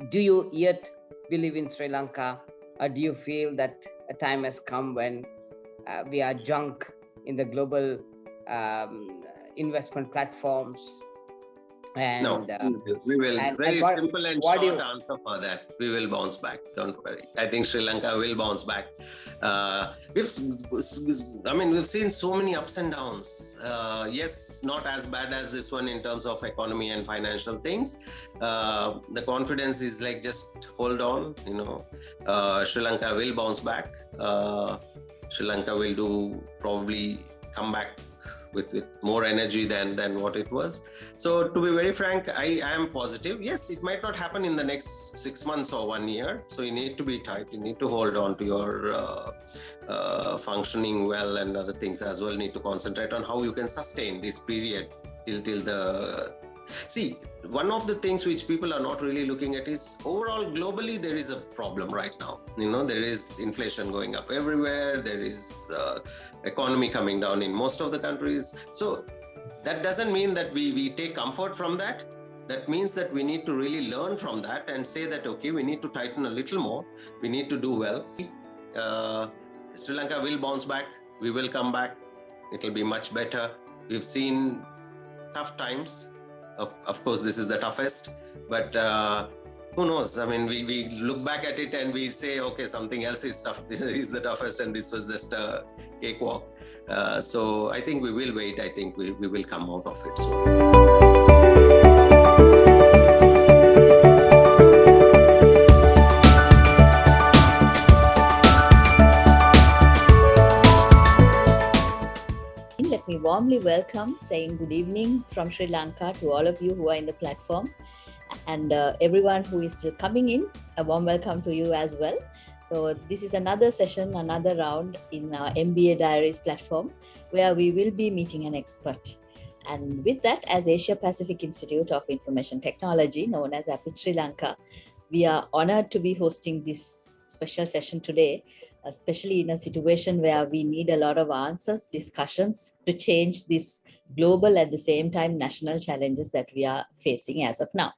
Do you yet believe in Sri Lanka, or do you feel that a time has come when we are junk in the global um, investment platforms? No, And we will. and Very simple and what do short you? answer for that. We will bounce back. Don't worry. I think Sri Lanka will bounce back. We've seen so many ups and downs. Yes, not as bad as this one in terms of economy and financial things. The confidence is like, just hold on. Sri Lanka will bounce back. Sri Lanka will probably come back with more energy than what it was. So to be very frank, I am positive. Yes, it might not happen in the next 6 months or 1 year. So you need to be tight. You need to hold on to your functioning well, and other things as well. You need to concentrate on how you can sustain this period till the... See, one of the things which people are not really looking at is overall globally there is a problem right now. There is inflation going up everywhere. There is economy coming down in most of the countries. So that doesn't mean that we take comfort from that. That means that we need to really learn from that and say that, okay, we need to tighten a little more. We need to do well. Sri Lanka will bounce back. We will come back. It'll be much better. We've seen tough times. Of course, this is the toughest, but who knows? I mean, we look back at it and we say, okay, something else is tough. This is the toughest, and this was just a cakewalk. So I think we will wait. I think we will come out of it soon. Let me warmly welcome, saying good evening from Sri Lanka to all of you who are in the platform, and everyone who is still coming in. A warm welcome to you as well. So this is another session, another round in our MBA Diaries platform, where we will be meeting an expert. And with that, as Asia Pacific Institute of Information Technology, known as APIT Sri Lanka, we are honored to be hosting this special session today, especially in a situation where we need a lot of answers, discussions to change this global, at the same time national challenges that we are facing as of now.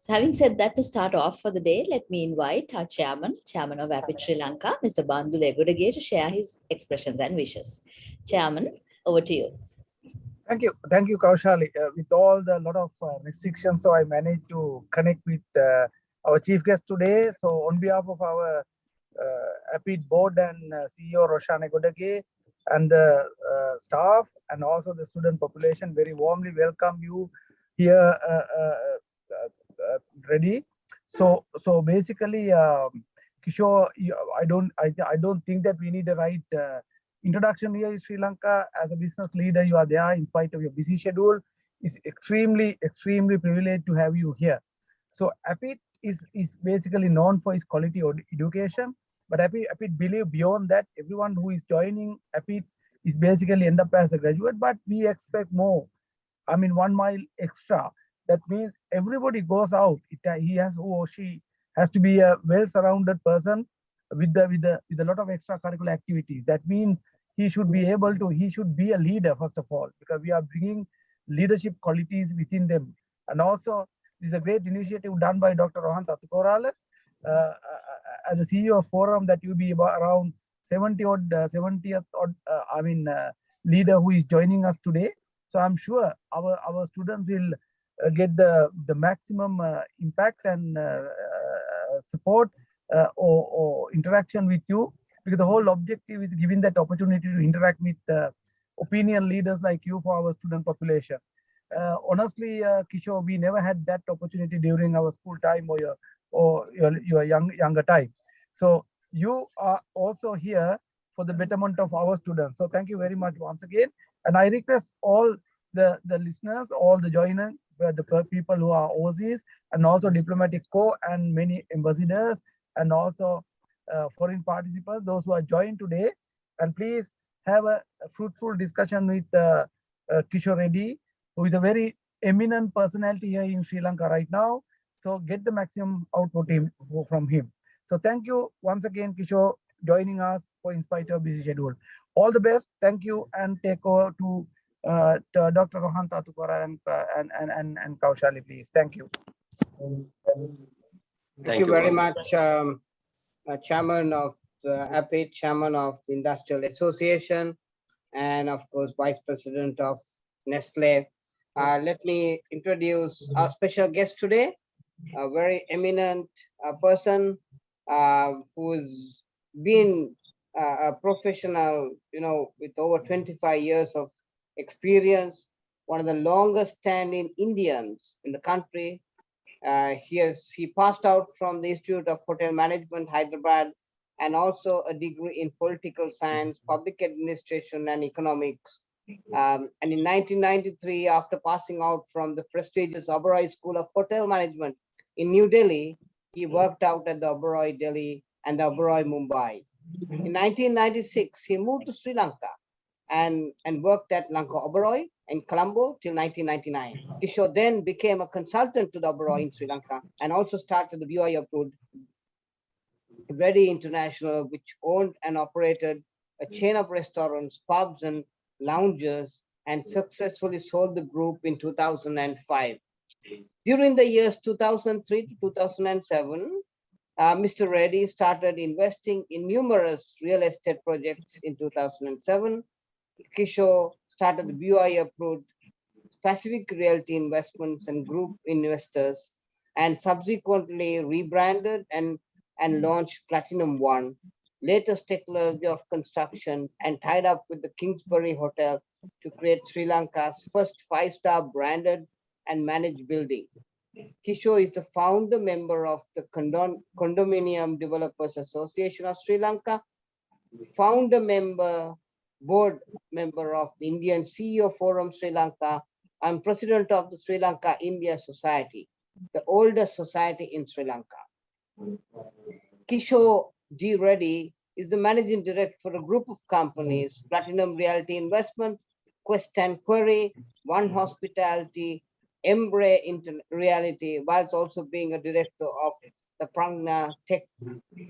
So having said that, to start off for the day, let me invite our chairman of APIT Sri Lanka, Mr. Bandhu Legudage, to share his expressions and wishes. Chairman, over to you. Thank you, Kaushali. With all the lot of restrictions, so I managed to connect with our chief guest today. So on behalf of our APIT board and CEO Roshane Godage and the staff and also the student population, very warmly welcome you here, Reddy. So basically, Kishore, I don't think that we need a right introduction here in Sri Lanka. As a business leader, you are there in spite of your busy schedule. It's extremely privileged to have you here. So APIT is basically known for its quality education, but APIT believe beyond that, everyone who is joining APIT is basically end up as a graduate, but we expect more. I mean, 1 mile extra. That means everybody goes out. He has, who or she has to be a well-surrounded person with a lot of extracurricular activities. That means he should be a leader first of all, because we are bringing leadership qualities within them. And also, this is a great initiative done by Dr. Rohan Tatukorales as the CEO of Forum, that will be around 70th leader who is joining us today. So I'm sure our students will get the maximum impact and support or interaction with you, because the whole objective is giving that opportunity to interact with opinion leaders like you for our student population. Honestly, Kishore, we never had that opportunity during our school time or your younger time. So you are also here for the betterment of our students. So thank you very much once again. And I request all the listeners, all the joiners, the people who are overseas, and also diplomatic corps and many ambassadors, and also foreign participants, those who are joined today, and please have a fruitful discussion with Kishore Reddy, who is a very eminent personality here in Sri Lanka right now. So get the maximum output from him. So thank you once again, Kishore, joining us for in spite of busy schedule. All the best. Thank you, and take over to Dr. Rohan Tatukara and Kaushali, please. Thank you. Thank you very Gaurav. much, Chairman of APIT, Chairman of the Industrial Association, and of course, Vice President of Nestle. Let me introduce our special guest today, a very eminent person who's been a professional, with over 25 years of experience, one of the longest standing Indians in the country. He passed out from the Institute of Hotel Management, Hyderabad, and also a degree in political science, public administration, and economics. And in 1993, after passing out from the prestigious Oberoi School of Hotel Management in New Delhi, he worked out at the Oberoi Delhi and the Oberoi Mumbai. In 1996, he moved to Sri Lanka and worked at Lanka Oberoi in Colombo till 1999. Kishore then became a consultant to the Oberoi in Sri Lanka and also started the BOI approved Reddy International, which owned and operated a chain of restaurants, pubs, and lounges, and successfully sold the group in 2005. During the years 2003 to 2007, Mr. Reddy started investing in numerous real estate projects in 2007. Kishore started the BOI approved Pacific Realty Investments and Group Investors, and subsequently rebranded and launched Platinum One, latest technology of construction, and tied up with the Kingsbury Hotel to create Sri Lanka's first 5-star branded and managed building. Kishore is the founder member of the Condominium Developers Association of Sri Lanka, founder member, board member of the Indian CEO Forum Sri Lanka, and president of the Sri Lanka India Society, the oldest society in Sri Lanka. Kishore D Reddy is the managing director for a group of companies: Platinum Realty Investment, Quest and Query, One Hospitality, Embrace Reality, whilst also being a director of the Pragna Tech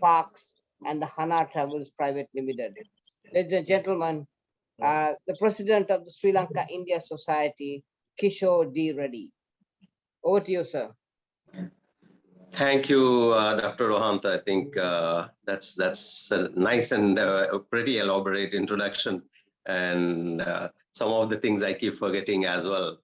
Parks and the Hana Travels Private Limited. Ladies and gentlemen, the president of the Sri Lanka India Society, Kishore D Reddy. Over to you, sir. Thank you, Dr. Rohanta. I think that's a nice and a pretty elaborate introduction. And some of the things I keep forgetting as well.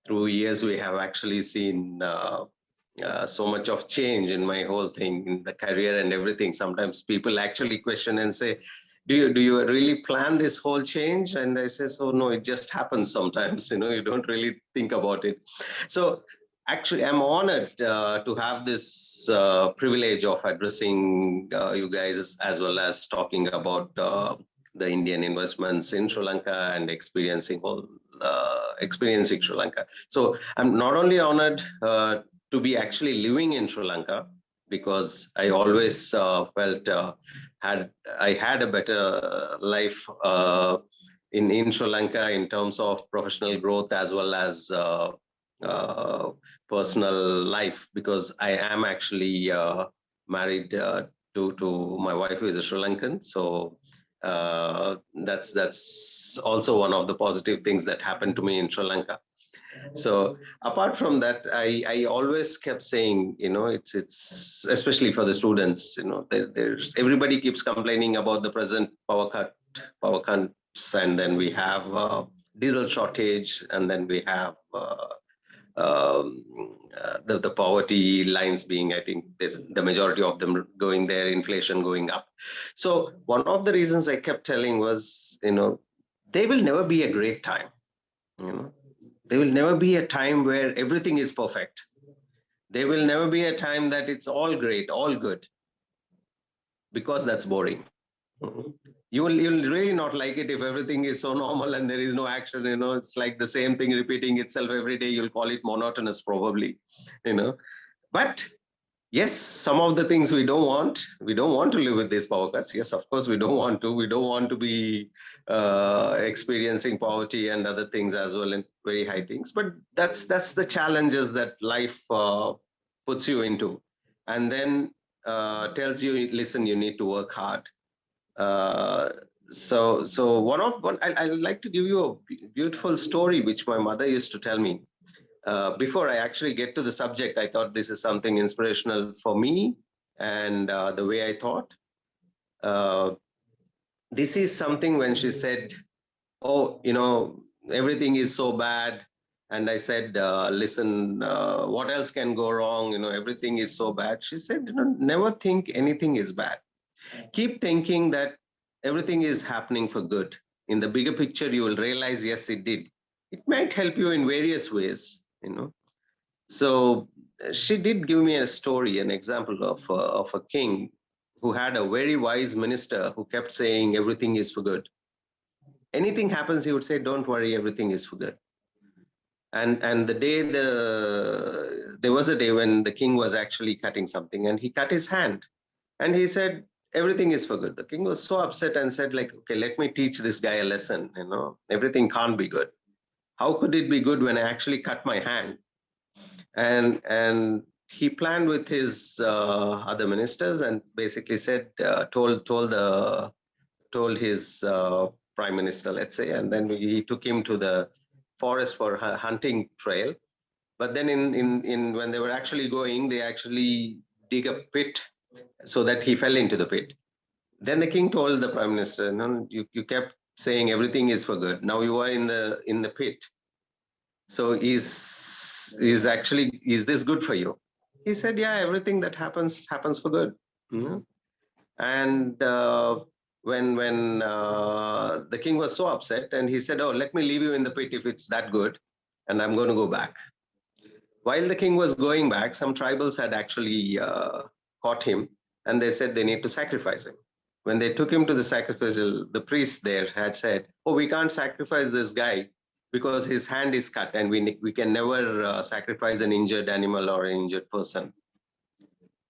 Through years, we have actually seen so much of change in my whole thing, in the career and everything. Sometimes people actually question and say, do you really plan this whole change? And I say, so no, it just happens sometimes. You don't really think about it. So actually, I'm honored to have this privilege of addressing you guys, as well as talking about the Indian investments in Sri Lanka and experiencing Sri Lanka. So I'm not only honored to be actually living in Sri Lanka, because I always felt I had a better life in Sri Lanka in terms of professional growth as well as personal life, because I am actually married to my wife, who is a Sri Lankan. So that's also one of the positive things that happened to me in Sri Lanka. So apart from that, I always kept saying, it's especially for the students, there's everybody keeps complaining about the present power cuts, and then we have diesel shortage, and then we have the poverty lines being, I think, the majority of them going there, inflation going up. So one of the reasons I kept telling was, there will never be a great time. There will never be a time where everything is perfect. There will never be a time that it's all great, all good, because that's boring. You'll really not like it if everything is so normal and there is no action. It's like the same thing repeating itself every day. You'll call it monotonous, probably. But yes, some of the things we don't want. We don't want to live with these power cuts. Yes, of course, we don't want to. We don't want to be experiencing poverty and other things as well, and very high things. But that's the challenges that life puts you into, and then tells you, listen, you need to work hard. So I like to give you a beautiful story which my mother used to tell me. Before I actually get to the subject, I thought this is something inspirational for me and the way I thought. This is something when she said, oh, everything is so bad. And I said, listen, what else can go wrong? Everything is so bad. She said, never think anything is bad. Keep thinking that everything is happening for good. In the bigger picture, you will realize, yes, it did. It might help you in various ways. So she did give me a story, an example of a king who had a very wise minister who kept saying everything is for good. Anything happens, he would say, don't worry, everything is for good. And there was a day when the king was actually cutting something, and he cut his hand, and he said everything is for good. The king was so upset and said, like, okay, let me teach this guy a lesson. Everything can't be good. How could it be good when I actually cut my hand? And he planned with his other ministers and basically said, told his prime minister, let's say, and then he took him to the forest for a hunting trail. But then in when they were actually going, they actually dig a pit so that he fell into the pit. Then the king told the prime minister, no, you kept saying everything is for good. Now you are in the pit. So is this good for you? He said, yeah, everything that happens for good. And when the king was so upset, and he said, oh, let me leave you in the pit if it's that good, and I'm going to go back. While the king was going back, some tribals had actually caught him, and they said they need to sacrifice him. When they took him to the sacrificial, the priest there had said, oh, we can't sacrifice this guy because his hand is cut, and we can never sacrifice an injured animal or an injured person.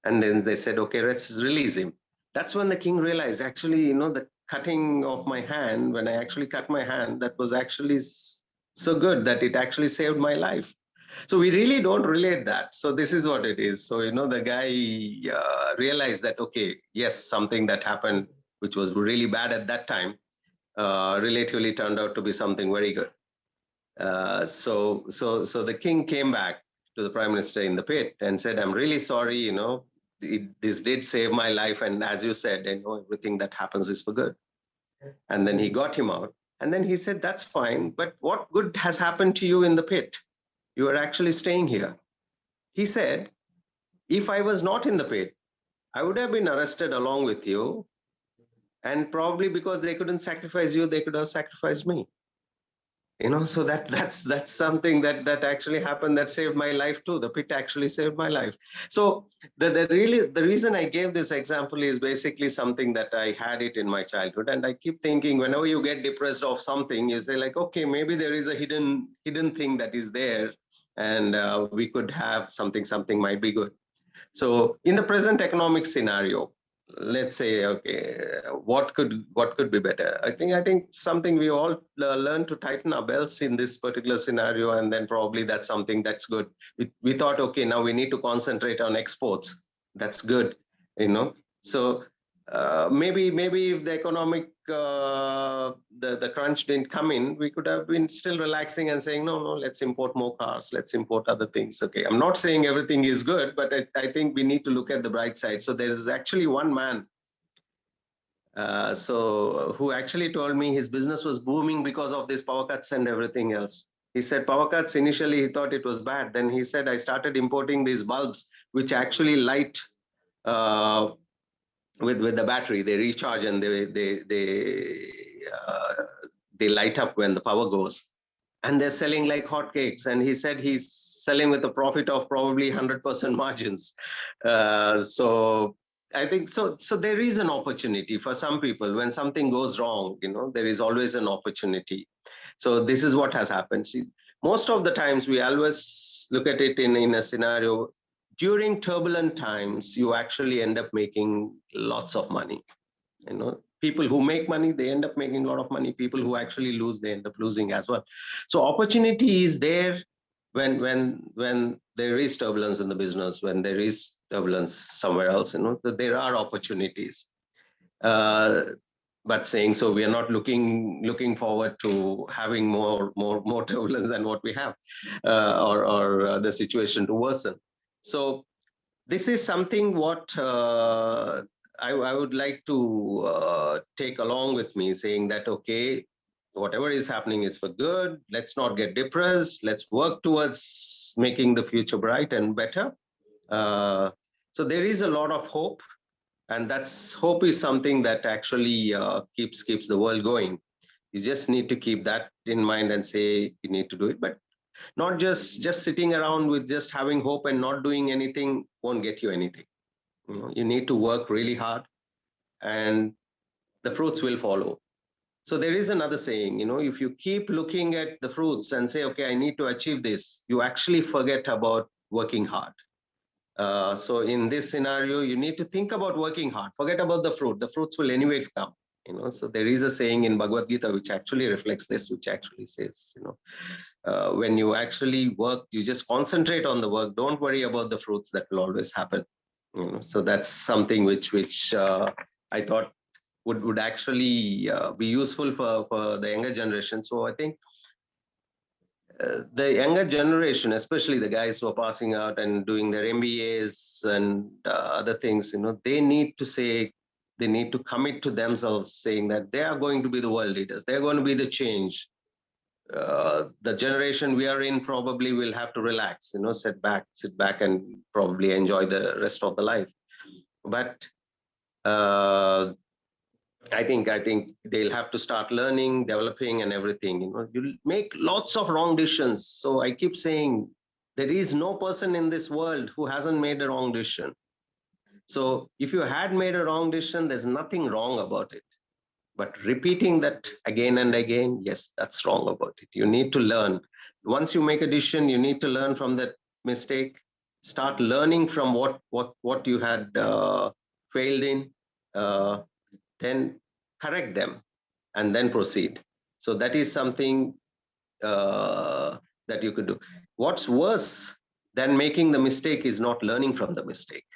And then they said, okay, let's release him. That's when the king realized, actually, the cutting of my hand, when I actually cut my hand, that was actually so good that it actually saved my life. So we really don't relate that. So this is what it is. So, the guy realized that, okay, yes, something that happened, which was really bad at that time, relatively turned out to be something very good. So the king came back to the prime minister in the pit and said, I'm really sorry, this did save my life. And as you said, everything that happens is for good. And then he got him out. And then he said, that's fine. But what good has happened to you in the pit? You are actually staying here. He said, if I was not in the pit, I would have been arrested along with you. And probably because they couldn't sacrifice you, they could have sacrificed me. So that's something that actually happened, that saved my life too. The pit actually saved my life. So the reason I gave this example is basically something that I had it in my childhood, and I keep thinking, whenever you get depressed of something, you say, like, okay, maybe there is a hidden thing that is there, and we could have something might be good. So in the present economic scenario, let's say, okay, what could be better? I think something we all learn to tighten our belts in this particular scenario, and then probably that's something that's good. We thought, okay, now we need to concentrate on exports. That's good. So maybe if the economic the crunch didn't come in, we could have been still relaxing and saying, no, let's import more cars, let's import other things. Okay, I'm not saying everything is good, but I think we need to look at the bright side. So there is actually one man who actually told me his business was booming because of these power cuts and everything else. He said power cuts, initially he thought it was bad. Then he said, I started importing these bulbs which actually light with the battery. They recharge and they light up when the power goes, and they're selling like hotcakes. And he said he's selling with a profit of probably 100% margins. So I think so there is an opportunity for some people. When something goes wrong, there is always an opportunity. So this is what has happened. See, most of the times we always look at it in a scenario. During turbulent times, you actually end up making lots of money. People who make money, they end up making a lot of money. People who actually lose, they end up losing as well. So opportunity is there when there is turbulence in the business, when there is turbulence somewhere else. There are opportunities. But saying so, we are not looking forward to having more turbulence than what we have, or the situation to worsen. So this is something what I would like to take along with me, saying that, okay, whatever is happening is for good. Let's not get depressed. Let's work towards making the future bright and better. So there is a lot of hope, and that's hope is something that actually keeps the world going. You just need to keep that in mind and say you need to do it, but not just sitting around with just having hope and not doing anything won't get you anything. You need to work really hard, and the fruits will follow. So there is another saying, if you keep looking at the fruits and say, okay, I need to achieve this, you actually forget about working hard. So in this scenario, you need to think about working hard. Forget about the fruit. The fruits will anyway come. So there is a saying in Bhagavad Gita which actually reflects this, which actually says, when you actually work, you just concentrate on the work. Don't worry about the fruits, that will always happen. So that's something which I thought would actually be useful for the younger generation. So I think the younger generation, especially the guys who are passing out and doing their MBAs and other things, they need to commit to themselves, saying that they are going to be the world leaders. They're going to be the change. The generation we are in probably will have to relax, sit back and probably enjoy the rest of the life. But I think they'll have to start learning, developing, and everything. You'll make lots of wrong decisions. So I keep saying there is no person in this world who hasn't made a wrong decision. So if you had made a wrong decision, there's nothing wrong about it. But repeating that again and again, yes, that's wrong about it. You need to learn. Once you make a decision, you need to learn from that mistake. Start learning from what you had failed in. Then correct them and then proceed. So that is something that you could do. What's worse than making the mistake is not learning from the mistake,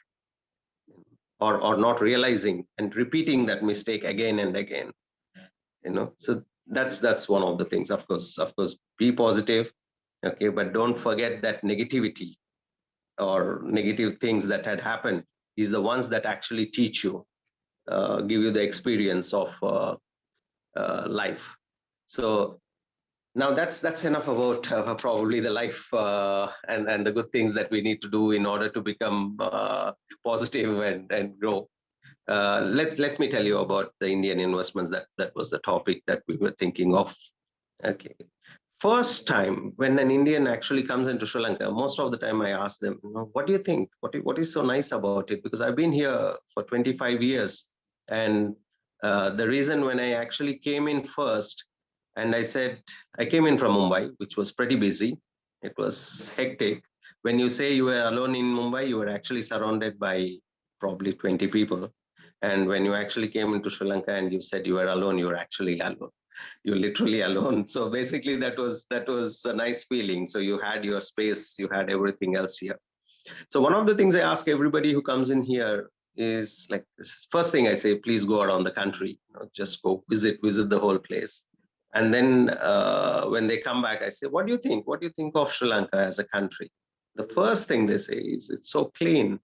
or not realizing and repeating that mistake again and again. So that's one of the things. Of course, be positive, okay, but don't forget that negativity or negative things that had happened is the ones that actually teach you, give you the experience of life. So now that's enough about probably the life and the good things that we need to do in order to become positive and grow. Let me tell you about the Indian investments. That was the topic that we were thinking of. Okay. First time when an Indian actually comes into Sri Lanka, most of the time I ask them, what do you think? What is so nice about it? Because I've been here for 25 years. And the reason when I actually came in first, and I said, I came in from Mumbai, which was pretty busy. It was hectic. When you say you were alone in Mumbai, you were actually surrounded by probably 20 people. And when you actually came into Sri Lanka and you said you were alone, you were actually alone. You're literally alone. So basically that was a nice feeling. So you had your space, you had everything else here. So one of the things I ask everybody who comes in here is, like, first thing I say, please go around the country, just go visit the whole place. And then when they come back, I say, what do you think? What do you think of Sri Lanka as a country? The first thing they say is, it's so clean.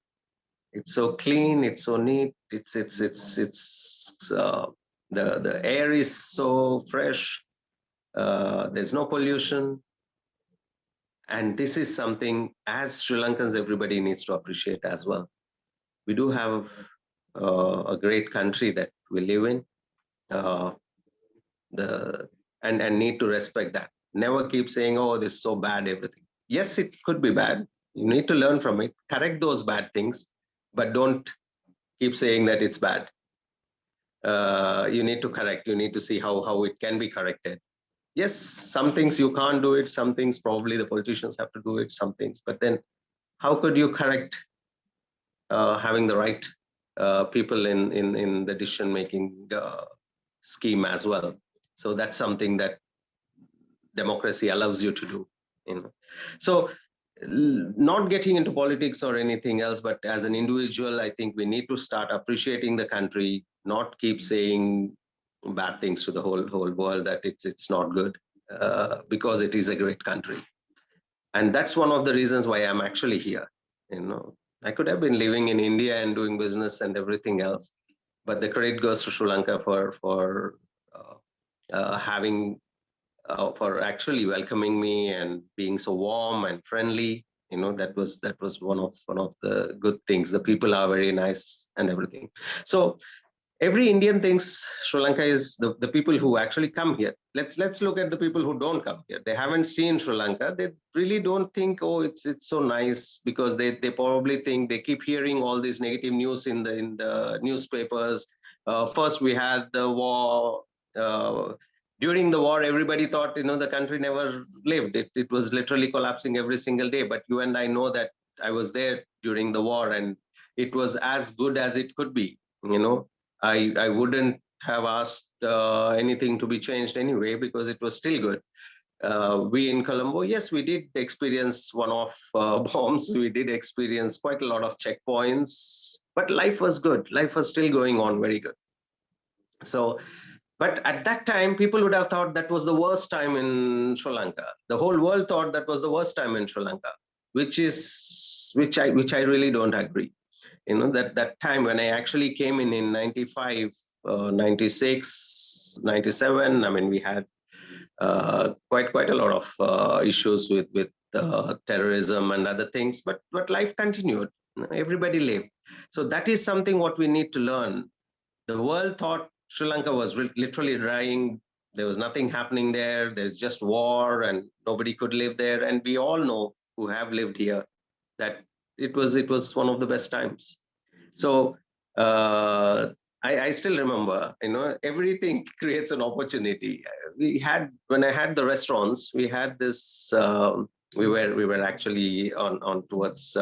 It's so clean. It's so neat. The air is so fresh. There's no pollution. And this is something, as Sri Lankans, everybody needs to appreciate as well. We do have a great country that we live in, and need to respect that. Never keep saying, oh, this is so bad, everything. Yes, it could be bad. You need to learn from it, correct those bad things, but don't keep saying that it's bad. You need to correct. You need to see how it can be corrected. Yes, some things you can't do it. Some things probably the politicians have to do it, some things. But then how could you correct having the right people in the decision-making scheme as well? So that's something that democracy allows you to do. So not getting into politics or anything else, but as an individual, I think we need to start appreciating the country, not keep saying bad things to the whole world that it's not good, because it is a great country. And that's one of the reasons why I'm actually here. I could have been living in India and doing business and everything else, but the credit goes to Sri Lanka for having for actually welcoming me and being so warm and friendly. That was one of the good things. The people are very nice and everything. So every Indian thinks Sri Lanka is the people who actually come here. Let's look at the people who don't come here. They haven't seen Sri Lanka. They really don't think, oh, it's so nice, because they probably think, they keep hearing all this negative news in the newspapers. First, we had the war. During the war, everybody thought the country never lived. It was literally collapsing every single day. But you and I know that I was there during the war, and it was as good as it could be. I wouldn't have asked anything to be changed anyway, because it was still good. We in Colombo, yes, we did experience one-off bombs. We did experience quite a lot of checkpoints, but life was good. Life was still going on very good. So, but at that time, people would have thought that was the worst time in Sri Lanka. The whole world thought that was the worst time in Sri Lanka, which I really don't agree. That time when I actually came in 95, 96, 97, I mean, we had quite a lot of issues with terrorism and other things, but life continued. Everybody lived. So that is something what we need to learn. The world thought Sri Lanka was literally dying. There was nothing happening there. There's just war and nobody could live there. And we all know, who have lived here, that it was one of the best times. So I still remember, everything creates an opportunity. When I had the restaurants, we had this. We were actually on towards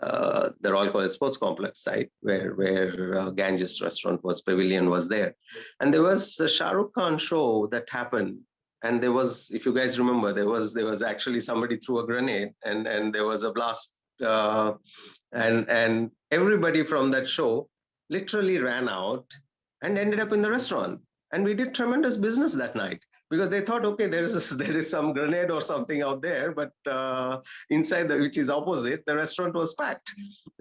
the Royal College Sports Complex site, where Ganges restaurant pavilion was there, and there was a Shah Rukh Khan show that happened. And there was, if you guys remember, there was actually somebody threw a grenade, and there was a blast, and everybody from that show literally ran out and ended up in the restaurant. And we did tremendous business that night, because they thought, okay, there is some grenade or something out there, but inside, which is opposite, the restaurant was packed.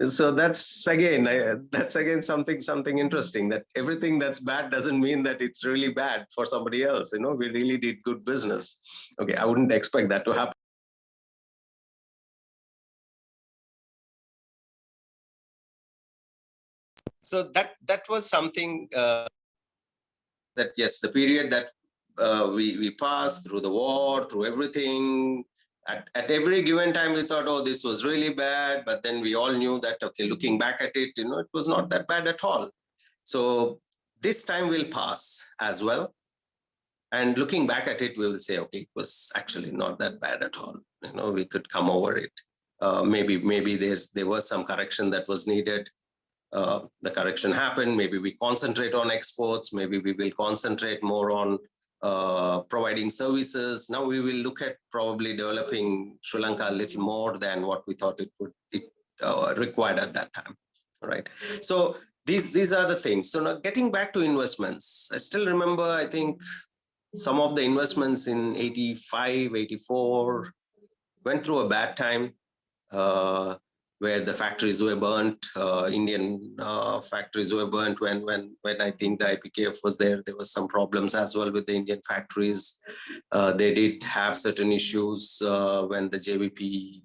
So that's again something interesting, that everything that's bad doesn't mean that it's really bad for somebody else. We really did good business. Okay, I wouldn't expect that to happen. So that was something that, yes, the period that we passed through the war, through everything. At every given time, we thought, oh, this was really bad. But then we all knew that, okay, looking back at it, it was not that bad at all. So this time will pass as well. And looking back at it, we will say, okay, it was actually not that bad at all. We could come over it. Maybe there was some correction that was needed. The correction happened. Maybe we concentrate on exports. Maybe we will concentrate more on providing services. Now we will look at probably developing Sri Lanka a little more than what we thought it required at that time. All right. So these are the things. So now getting back to investments, I still remember, I think some of the investments in 85, 84 went through a bad time. Where the factories were burnt, Indian factories were burnt when I think the IPKF was there. There was some problems as well with the Indian factories. They did have certain issues when the JVP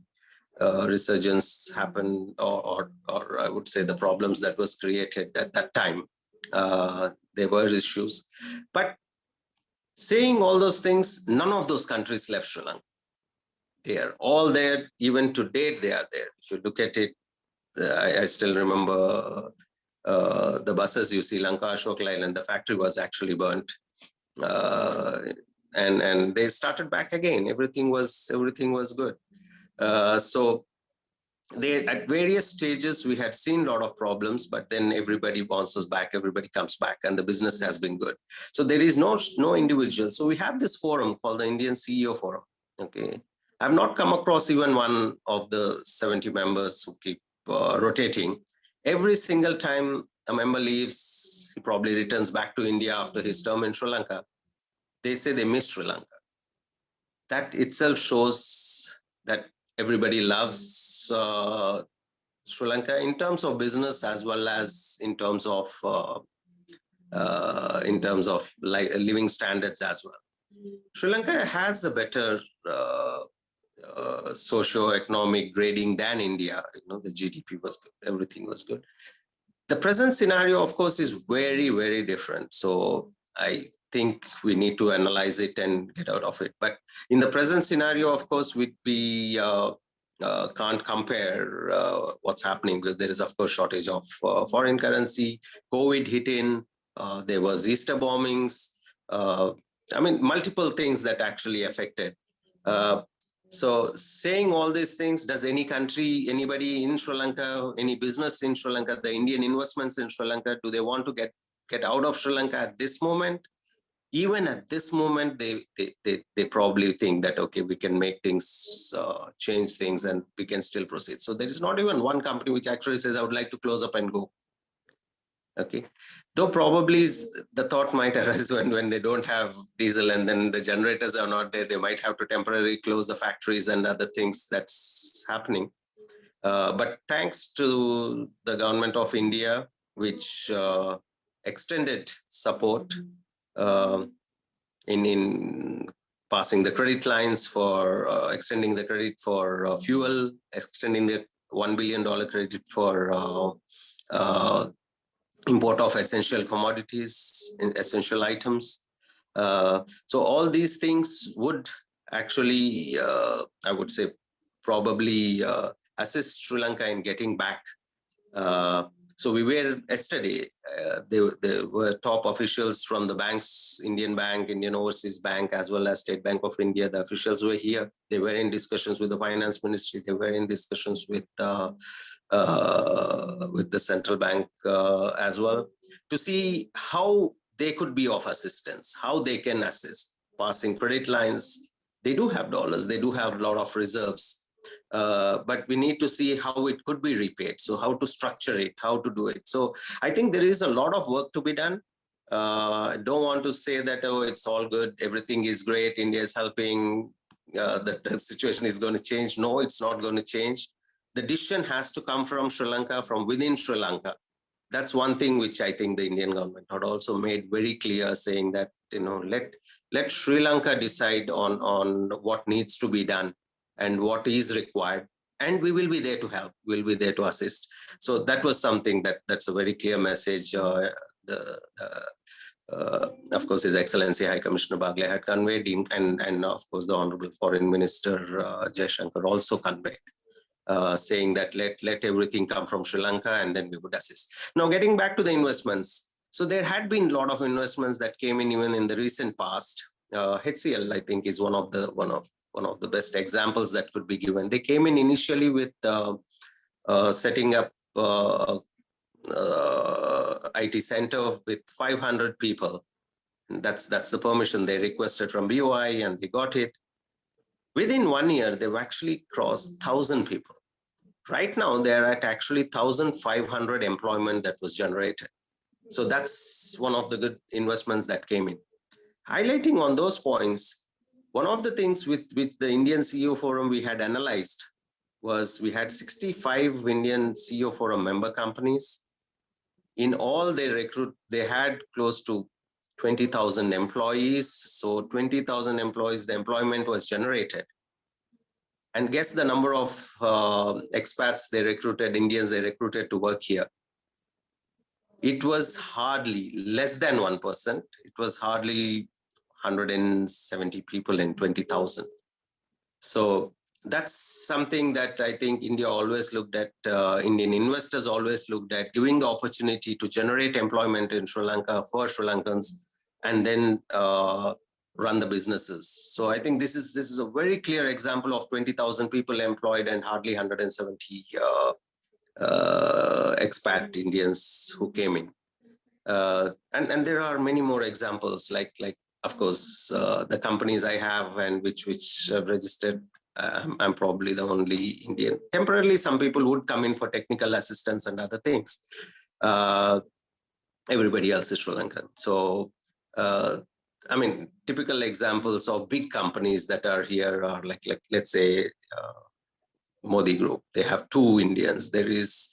resurgence happened, or I would say the problems that was created at that time. There were issues. But saying all those things, none of those countries left Sri Lanka. They are all there. Even to date, they are there. If you look at it, I still remember the buses you see, Lanka Ashok Leyland, the factory was actually burnt. And they started back again. Everything was good. So they, at various stages, we had seen a lot of problems, but then everybody bounces back, everybody comes back, and the business has been good. So there is no individual. So we have this forum called the Indian CEO Forum. Okay. I've not come across even one of the 70 members who keep rotating. Every single time a member leaves, he probably returns back to India after his term in Sri Lanka. They say they miss Sri Lanka. That itself shows that everybody loves Sri Lanka in terms of business as well as in terms of living standards as well. Sri Lanka has a better socio-economic grading than India. The GDP was good, everything was good. The present scenario, of course, is very, very different. So I think we need to analyze it and get out of it. But in the present scenario, of course, we can't compare what's happening, because there is, of course, shortage of foreign currency. COVID hit in. There was Easter bombings. Multiple things that actually affected. So saying all these things, does any country, anybody in Sri Lanka, any business in Sri Lanka, the Indian investments in Sri Lanka, do they want to get out of Sri Lanka at this moment? Even at this moment, they probably think that, okay, we can make things, change things, and we can still proceed. So there is not even one company which actually says, I would like to close up and go. Okay, though probably the thought might arise when they don't have diesel and then the generators are not there, they might have to temporarily close the factories and other things that's happening. But thanks to the government of India, which extended support in passing the credit lines for extending the credit for fuel, extending the $1 billion credit for import of essential commodities and essential items. So all these things would actually, I would say, probably assist Sri Lanka in getting back. So we were yesterday, there were top officials from the banks, Indian Bank, Indian Overseas Bank, as well as State Bank of India. The officials were here. They were in discussions with the Finance Ministry. They were in discussions with the central bank as well, to see how they could be of assistance, how they can assist, passing credit lines. They do have dollars. They do have a lot of reserves. But we need to see how it could be repaid. So how to structure it, how to do it. So I think there is a lot of work to be done. I don't want to say that, oh, it's all good, everything is great, India is helping, the situation is going to change. No, it's not going to change. The decision has to come from Sri Lanka, from within Sri Lanka. That's one thing which I think the Indian government had also made very clear, saying that, let Sri Lanka decide on what needs to be done and what is required, and we will be there to help, we'll be there to assist. So that was something that's a very clear message. Of course, His Excellency High Commissioner Bagle had conveyed, and of course the Honorable Foreign Minister Jaishankar also conveyed, saying that let everything come from Sri Lanka and then we would assist. Now, getting back to the investments. So there had been a lot of investments that came in even in the recent past. HCL, I think, is one of the best examples that could be given. They came in initially with setting up IT center with 500 people. That's the permission they requested from BOI, and they got it. Within 1 year, they've actually crossed 1,000 people. Right now, they're at actually 1,500 employment that was generated. So that's one of the good investments that came in. Highlighting on those points, one of the things with the Indian CEO Forum we had analyzed was we had 65 Indian CEO Forum member companies. In all, they had close to 20,000 employees. So 20,000 employees, the employment was generated. And guess the number of expats they recruited, Indians they recruited to work here. It was hardly less than 1%. It was hardly 170 people in 20,000. So that's something that I think India always looked at, Indian investors always looked at, giving the opportunity to generate employment in Sri Lanka for Sri Lankans, and then run the businesses. So I think this is a very clear example of 20,000 people employed and hardly 170 expat Indians who came in. And there are many more examples, like of course, the companies I have and which have registered, I'm probably the only Indian. Temporarily, some people would come in for technical assistance and other things. Everybody else is Sri Lankan. So, typical examples of big companies that are here are like let's say, Modi Group. They have two Indians. There is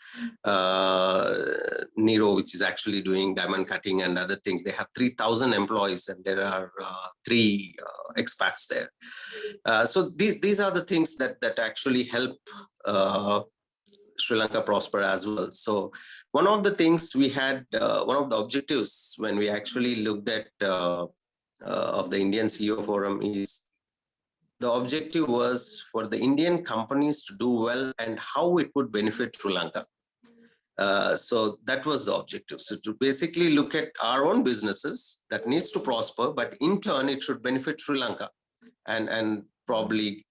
Nero, which is actually doing diamond cutting and other things. They have 3,000 employees, and there are three expats there. So these are the things that actually help Sri Lanka prosper as well. So one of the things we had, one of the objectives when we actually looked at of the Indian CEO Forum is the objective was for the Indian companies to do well and how it would benefit Sri Lanka. So that was the objective. So to basically look at our own businesses that needs to prosper, but in turn it should benefit Sri Lanka and probably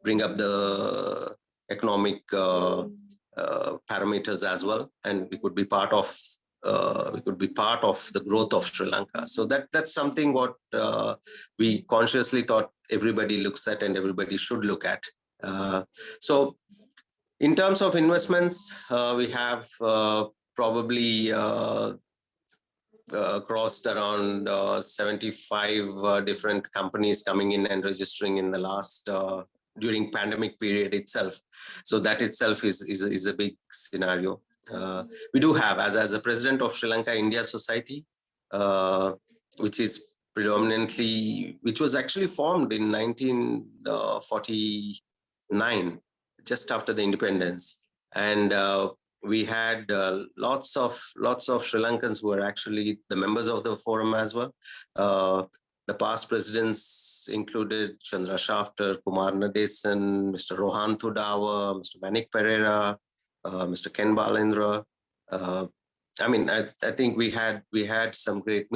bring up the economic parameters as well, and we could be part of the growth of Sri Lanka. So that's something what we consciously thought everybody looks at and everybody should look at. So in terms of investments, we have probably crossed around 75 different companies coming in and registering in the last during pandemic period itself. So that itself is a big scenario. We do have, as a president of Sri Lanka India Society, which is predominantly, which was actually formed in 1949, just after the independence. And we had lots of Sri Lankans who were actually the members of the forum as well. The past presidents included Chandra Shafter, Kumar Nadesan, Mr. Rohan Thudawa, Mr. Manik Pereira, Mr. Ken Balendra. I mean, I think we had some great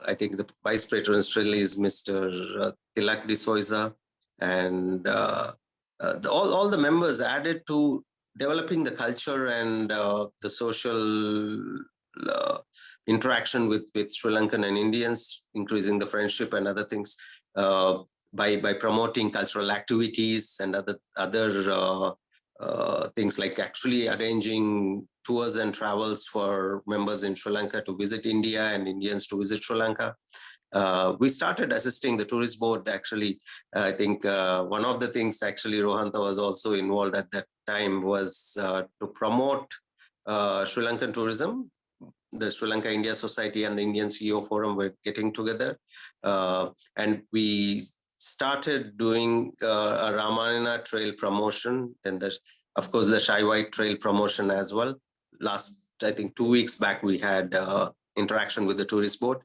I think the vice president still is Mr. Tilak de Souza, and all the members added to developing the culture and the social interaction with Sri Lankan and Indians, increasing the friendship and other things by promoting cultural activities and other things, like actually arranging tours and travels for members in Sri Lanka to visit India and Indians to visit Sri Lanka. We started assisting the tourist board. Actually, I think one of the things actually Rohanta was also involved at that time was to promote Sri Lankan tourism. The Sri Lanka India Society and the Indian CEO Forum were getting together, and we started doing a Ramayana Trail promotion, and of course the Shai White Trail promotion as well. Last, I think 2 weeks back, we had interaction with the tourist board.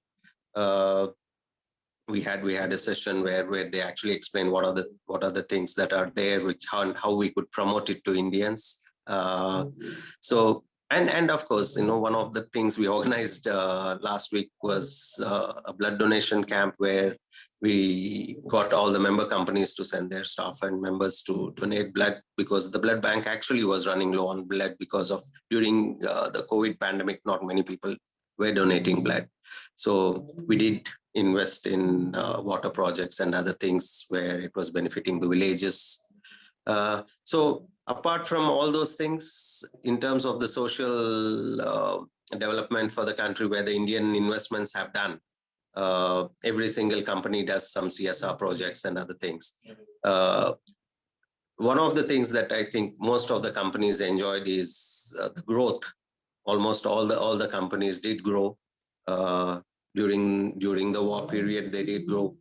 We had a session where they actually explained what are the things that are there, which how we could promote it to Indians. So and of course, one of the things we organized last week was a blood donation camp where we got all the member companies to send their staff and members to donate blood, because the blood bank actually was running low on blood because of during the COVID pandemic, not many people were donating blood. So we did invest in water projects and other things where it was benefiting the villages. So apart from all those things, in terms of the social development for the country, where the Indian investments have done, every single company does some CSR projects and other things. One of the things that I think most of the companies enjoyed is the growth. Almost all the companies did grow. During the war period, they did grow.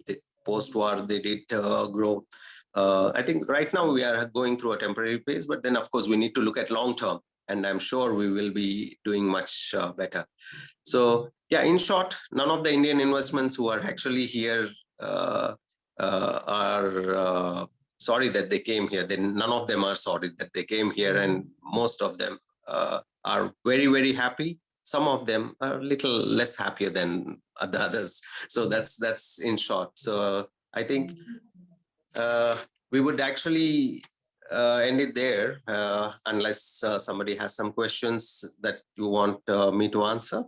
Post-war, they did grow. I think right now we are going through a temporary phase, but then of course we need to look at long term, and I'm sure we will be doing much better. So yeah, in short, none of the Indian investments who are actually here are sorry that they came here. None of them are sorry that they came here, and most of them are very, very happy. Some of them are a little less happier than the others. So that's in short. So I think we would actually end it there, unless somebody has some questions that you want me to answer.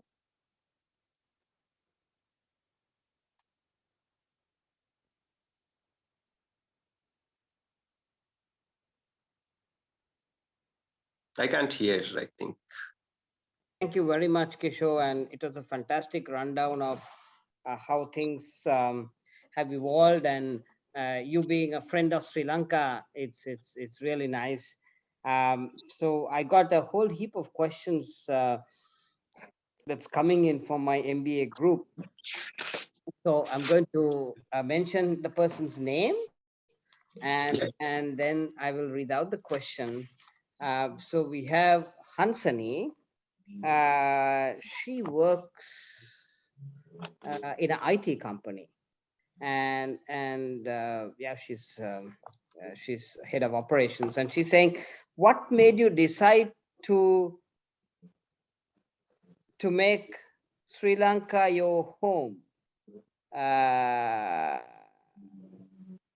I can't hear, I think. Thank you very much, Kishore. And it was a fantastic rundown of how things have evolved and you being a friend of Sri Lanka, it's really nice. So I got a whole heap of questions that's coming in from my MBA group. So I'm going to mention the person's name, and then I will read out the question. So we have Hansani. She works in an IT company, and yeah, she's head of operations, and she's saying, what made you decide to make Sri Lanka your home? Uh,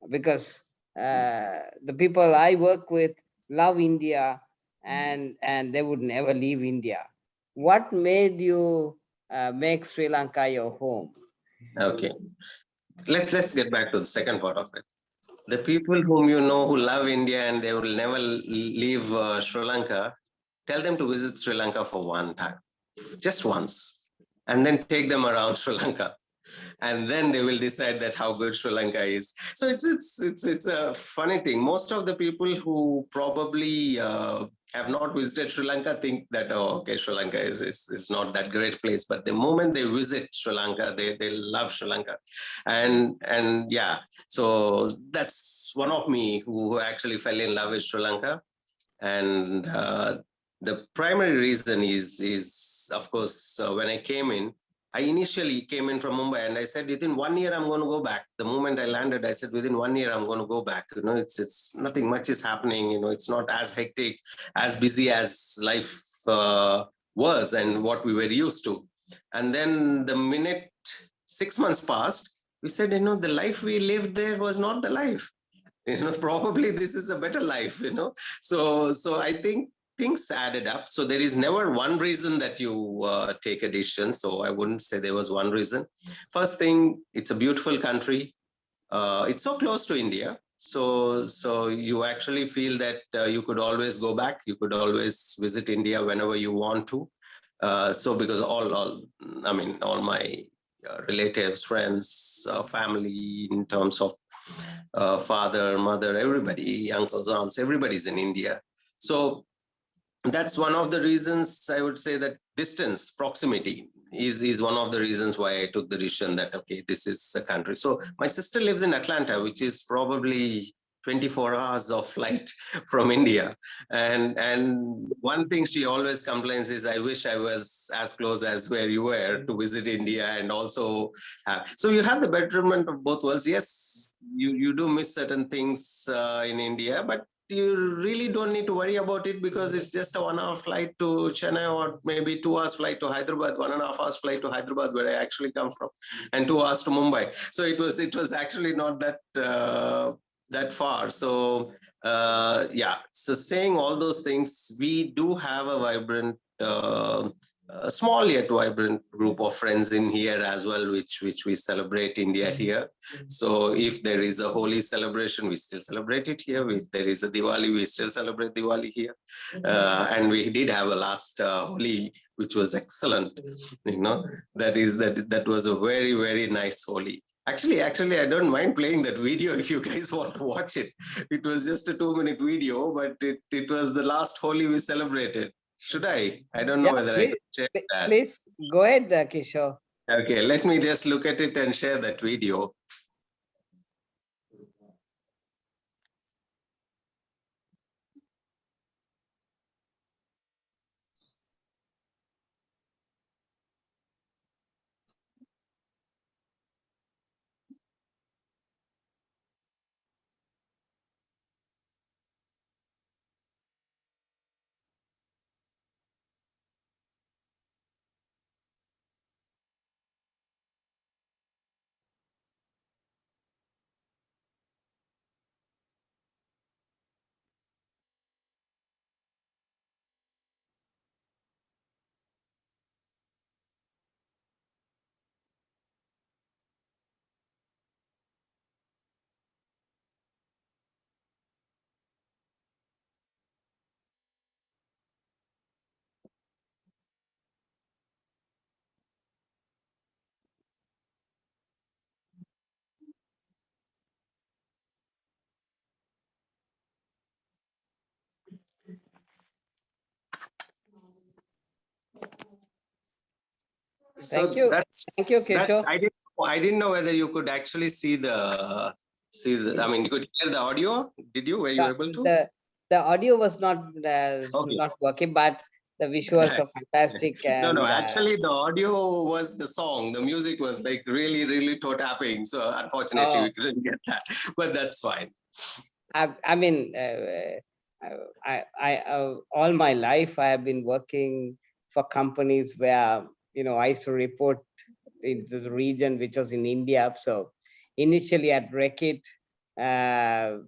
because the people I work with love India, and they would never leave India. What made you make Sri Lanka your home? Okay, let's get back to the second part of it. The people whom you know who love India and they will never leave Sri Lanka, tell them to visit Sri Lanka for one time, just once, and then take them around Sri Lanka, and then they will decide that how good Sri Lanka is. So it's a funny thing. Most of the people who probably have not visited Sri Lanka think that, oh, okay, Sri Lanka is not that great place. But the moment they visit Sri Lanka, they love Sri Lanka, and yeah. So that's one of me who actually fell in love with Sri Lanka, and the primary reason is of course when I came in. I initially came in from Mumbai and I said, within 1 year, I'm going to go back. The moment I landed, I said, within 1 year, I'm going to go back. You know, it's nothing much is happening. You know, it's not as hectic, as busy as life was and what we were used to. And then the minute 6 months passed, we said, you know, the life we lived there was not the life. You know, probably this is a better life, you know. So I think things added up. So there is never one reason that you take a decision. So I wouldn't say there was one reason. First thing, it's a beautiful country. It's so close to India. So you actually feel that you could always go back. You could always visit India whenever you want to. So because all my relatives, friends, family, in terms of father, mother, everybody, uncles, aunts, everybody's in India. So that's one of the reasons. I would say that distance, proximity is one of the reasons why I took the decision that, okay, this is a country. So my sister lives in Atlanta, which is probably 24 hours of flight from India. And one thing she always complains is, I wish I was as close as where you were to visit India. And also so you have the betterment of both worlds. Yes, you do miss certain things in India, but you really don't need to worry about it, because it's just a 1 hour flight to Chennai, or maybe 2 hours flight to Hyderabad, 1.5 hours flight to Hyderabad, where I actually come from, and 2 hours to Mumbai. So it was actually not that far. So yeah. So saying all those things, we do have a vibrant, a small yet vibrant group of friends in here as well, which we celebrate India here. So if there is a Holi celebration, we still celebrate it here. If there is a Diwali, we still celebrate Diwali here. And we did have a last Holi, which was excellent. You know, that was a very, very nice Holi. Actually, I don't mind playing that video if you guys want to watch it. It was just a 2-minute video, but it was the last Holi we celebrated. Should I? I don't know whether I can share that. Please go ahead, Kishore. Okay, let me just look at it and share that video. Thank So you. Thank you, that's Kishore. I didn't know whether you could actually see I mean, you could hear the audio. Did you? Were you The, able to? the audio was Okay. not working, but the visuals are fantastic. No. And Actually, the audio was the song. The music was like really, really toe tapping. So unfortunately, oh, we couldn't get that. But that's fine. I mean, all my life I have been working for companies where I used to report into the region which was in India. So initially at Reckitt, uh,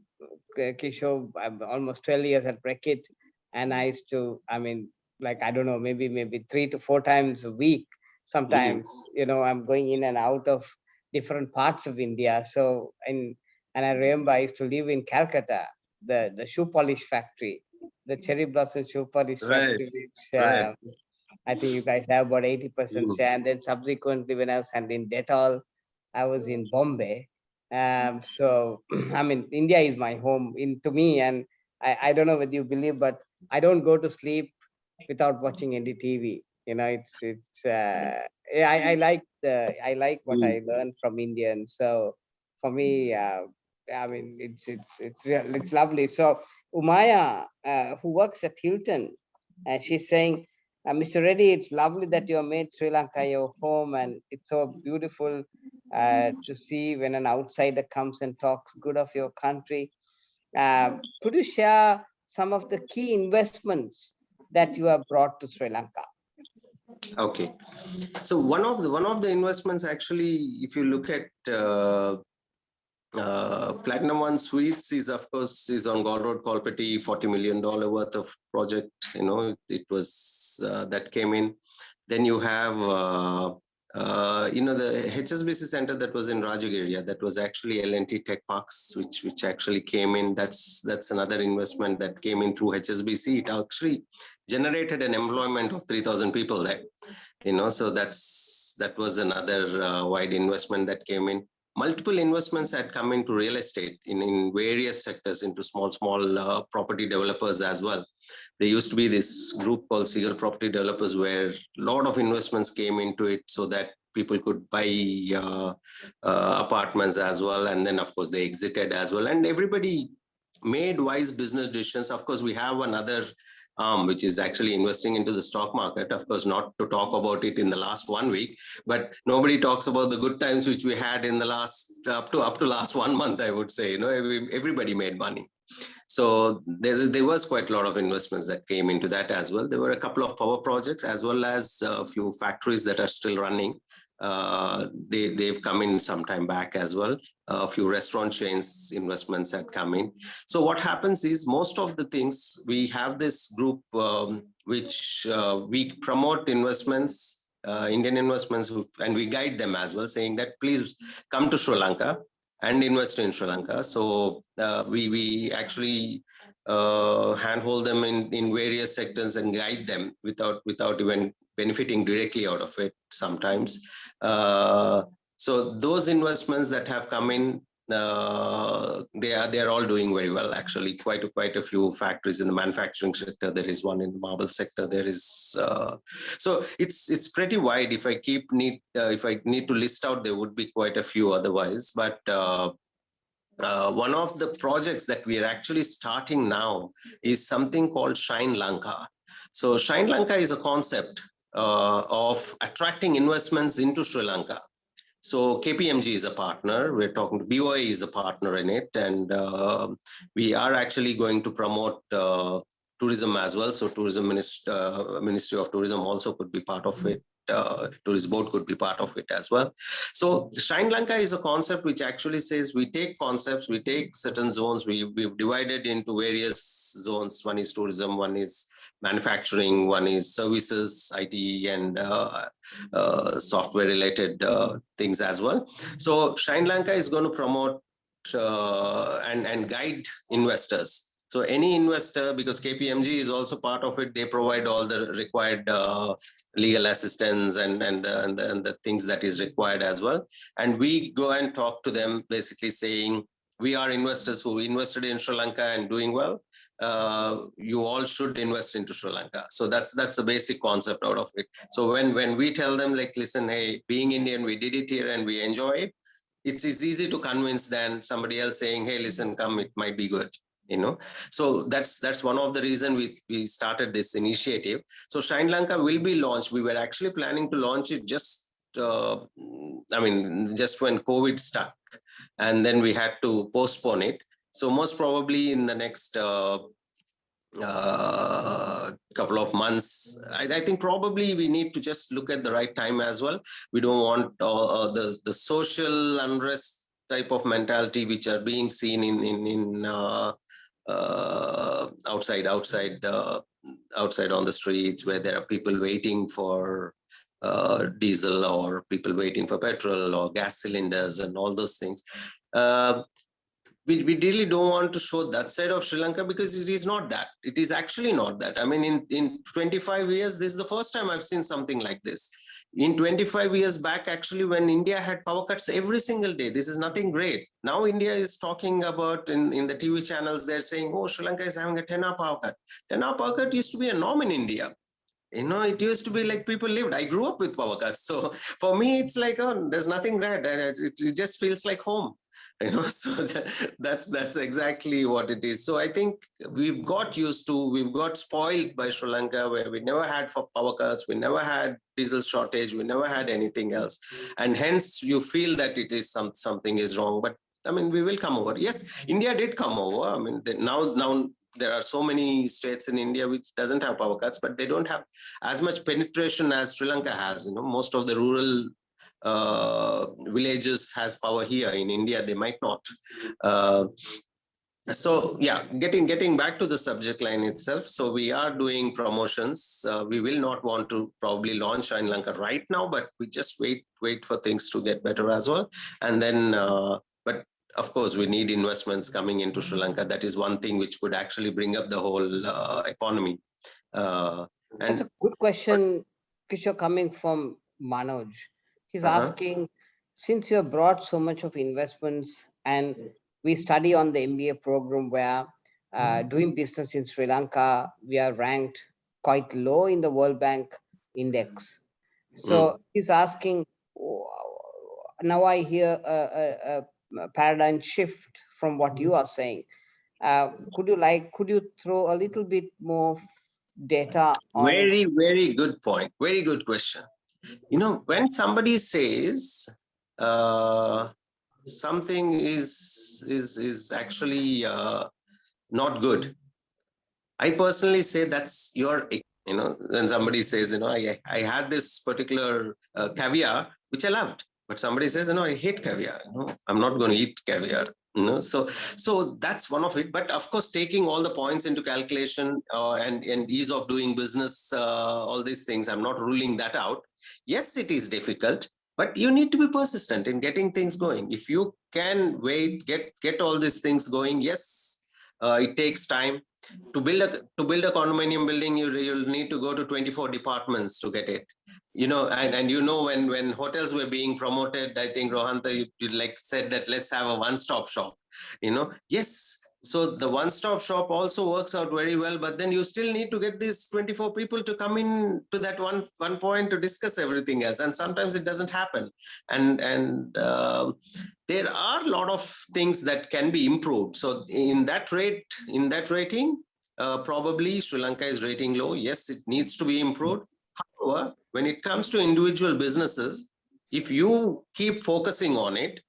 Kishore, almost 12 years at Reckitt, and I used to, I mean, like I don't know, maybe 3 to 4 times a week. Mhm. Sometimes I'm going in and out of different parts of India. So and I remember I used to live in Calcutta, the shoe polish factory, the cherry blossom shoe polish Right, factory, which right. I think you guys have about 80% Mhm. share. And then subsequently, when I was handling Dettol, I was in Bombay. So I mean, India is my home to me, and I don't know whether you believe, but I don't go to sleep without watching any TV. Yeah, I like what Mm. I learned from Indian. So for me, I mean, it's lovely. So Umaya, who works at Hilton, she's saying, Mr. Reddy, it's lovely that you have made Sri Lanka your home, and it's so beautiful to see when an outsider comes and talks good of your country. Could you share some of the key investments that you have brought to Sri Lanka? Okay. So one of the investments actually, if you look at Platinum One Suites is of course is on Gall Road, Kolpati, $40 million worth of project. It was that came in. Then you have the HSBC center that was in Rajag area, that was actually L&T Tech Parks, which actually came in. That's another investment that came in through HSBC. It actually generated an employment of 3,000 people there. So that was another wide investment that came in. Multiple investments had come into real estate in various sectors, into small property developers as well. There used to be this group called Seagull Property Developers, where a lot of investments came into it so that people could buy apartments as well. And then, of course, they exited as well. And everybody made wise business decisions. Of course, we have another which is actually investing into the stock market. Of course, not to talk about it in the last 1 week, but nobody talks about the good times which we had in the last up to last 1 month. I would say, everybody made money. So there was quite a lot of investments that came into that as well. There were a couple of power projects as well as a few factories that are still running. They've come in some time back as well. A few restaurant chains investments had come in. So what happens is, most of the things, we have this group which we promote investments, Indian investments, and we guide them as well, saying that please come to Sri Lanka and invest in Sri Lanka. So we actually handhold them in various sectors and guide them without even benefiting directly out of it sometimes. So those investments that have come in, they are all doing very well. Actually, quite a few factories in the manufacturing sector. There is one in the marble sector. There is so it's pretty wide. If I need to list out, there would be quite a few otherwise. But one of the projects that we are actually starting now is something called Shine Lanka. So Shine Lanka is a concept of attracting investments into Sri Lanka. So KPMG is a partner. We're talking to BOI is a partner in it, and we are actually going to promote tourism as well. So Ministry of Tourism also could be part of it. Tourist board could be part of it as well. So Shine Lanka is a concept which actually says, we take concepts, we take certain zones, we've divided into various zones. One is tourism, one is manufacturing, one is services, IT, and software related things as well. So Shine Lanka is going to promote and guide investors. So any investor, because KPMG is also part of it, they provide all the required legal assistance and the things that is required as well. And we go and talk to them, basically saying, we are investors who invested in Sri Lanka and doing well. you all should invest into Sri Lanka. So that's the basic concept out of it. So when we tell them like, listen, hey, being Indian, we did it here and we enjoy it. It's easy to convince than somebody else saying, hey, listen, come, it might be good. So that's one of the reason we started this initiative. So Sri Lanka will be launched. We were actually planning to launch it just when COVID stuck, and then we had to postpone it. So most probably in the next couple of months, I think probably we need to just look at the right time as well. We don't want the social unrest type of mentality which are being seen in outside on the streets, where there are people waiting for diesel, or people waiting for petrol or gas cylinders and all those things. We really don't want to show that side of Sri Lanka, because it is not that. It is actually not that. I mean, in 25 years, this is the first time I've seen something like this. In 25 years back, actually, when India had power cuts every single day, this is nothing great. Now India is talking about, in the TV channels, they're saying, oh, Sri Lanka is having a 10-hour power cut. 10-hour power cut used to be a norm in India. It used to be like people lived. I grew up with power cuts. So for me, it's like, oh, there's nothing bad. It just feels like home. So that's exactly what it is. So I think we've got spoiled by Sri Lanka, where we never had for power cuts, we never had diesel shortage, we never had anything else, and hence you feel that it is something is wrong. But I mean, we will come over. Yes, India did come over. I mean, now there are so many states in India which doesn't have power cuts, but they don't have as much penetration as Sri Lanka has. Most of the rural villages has power here. In India, they might not. So yeah, getting back to the subject line itself. So we are doing promotions. We will not want to probably launch Sri Lanka right now, but we just wait for things to get better as well. And then, but of course, we need investments coming into Sri Lanka. That is one thing which could actually bring up the whole economy. That's a good question, Kishore, coming from Manoj. He's asking, since you have brought so much of investments, and we study on the MBA program where doing business in Sri Lanka, we are ranked quite low in the World Bank index. So he's asking, now I hear a paradigm shift from what you are saying. Could you throw a little bit more data on? Very, very good point. Very good question. When somebody says something is actually not good, I personally say that's your, when somebody says, I had this particular caviar, which I loved, but somebody says, I hate caviar. I'm not going to eat caviar. So that's one of it. But of course, taking all the points into calculation and ease of doing business, all these things, I'm not ruling that out. Yes, it is difficult, but you need to be persistent in getting things going. If you can wait, get all these things going, yes, it takes time. To build a condominium building, you'll need to go to 24 departments to get it. And when hotels were being promoted, I think Rohanta, you said that let's have a one-stop shop. Yes. So the one-stop shop also works out very well, but then you still need to get these 24 people to come in to that one point to discuss everything else. And sometimes it doesn't happen. And there are a lot of things that can be improved. So in that rating, probably Sri Lanka is rating low. Yes, it needs to be improved. However, when it comes to individual businesses, if you keep focusing on it,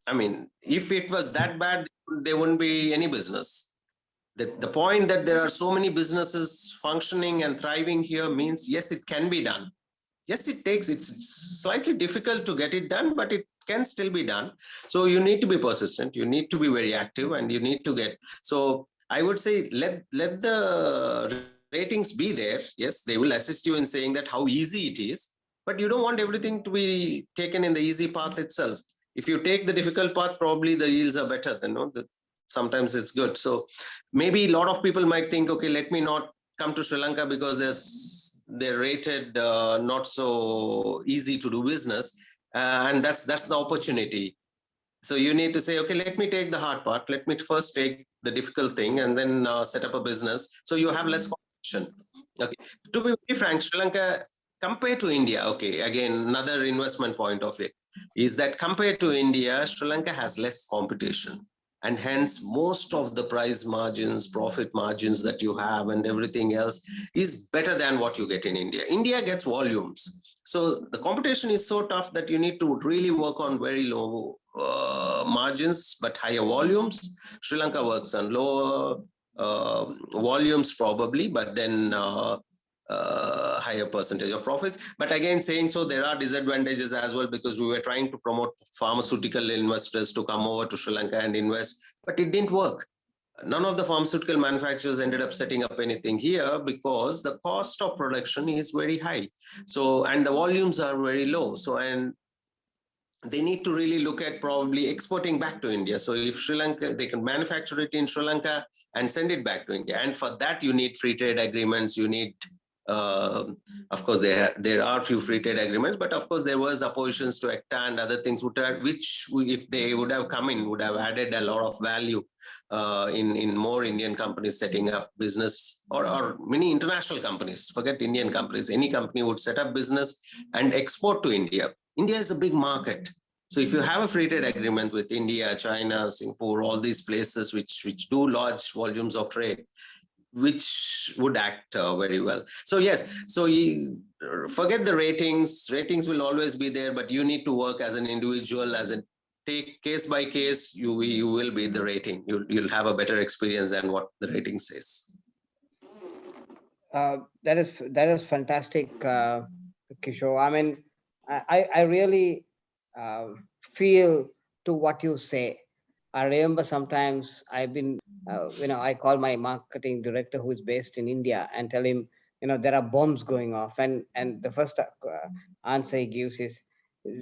I mean, if it was that bad, there wouldn't be any business. The point that there are so many businesses functioning and thriving here means, yes, it can be done. Yes, it's slightly difficult to get it done, but it can still be done. So you need to be persistent. You need to be very active, and you need to get. So I would say let the ratings be there. Yes, they will assist you in saying that how easy it is, but you don't want everything to be taken in the easy path itself. If you take the difficult path, probably the yields are better. Sometimes it's good. So maybe a lot of people might think, okay, let me not come to Sri Lanka because they're rated not so easy to do business, and that's the opportunity. So you need to say, okay, let me take the hard part. Let me first take the difficult thing and then set up a business. So you have less competition. Okay. To be very frank, Sri Lanka, compared to India, okay, again, another investment point of it is that compared to India, Sri Lanka has less competition. And hence, most of the price margins, profit margins that you have and everything else is better than what you get in India. India gets volumes. So the competition is so tough that you need to really work on very low margins, but higher volumes. Sri Lanka works on lower volumes probably, but then higher percentage of profits. But again, saying so, there are disadvantages as well, because we were trying to promote pharmaceutical investors to come over to Sri Lanka and invest, but it didn't work. None of the pharmaceutical manufacturers ended up setting up anything here because the cost of production is very high. So, and the volumes are very low. So, and they need to really look at probably exporting back to India. So if Sri Lanka, they can manufacture it in Sri Lanka and send it back to India. And for that, you need free trade agreements. You need, of course, there are few free trade agreements, but of course, there was oppositions to ACTA and other things, which if they would have come in, would have added a lot of value in more Indian companies setting up business, or many international companies, forget Indian companies, any company would set up business and export to India. India is a big market. So if you have a free trade agreement with India, China, Singapore, all these places which do large volumes of trade, which would act very well. So yes, so forget the ratings. Ratings will always be there, but you need to work as an individual, as a take case by case. You will be the rating. You'll have a better experience than what the rating says. That is fantastic, Kishore. I mean, I really feel to what you say. I remember sometimes I've been, I call my marketing director who is based in India and tell him, there are bombs going off. And the first answer he gives is,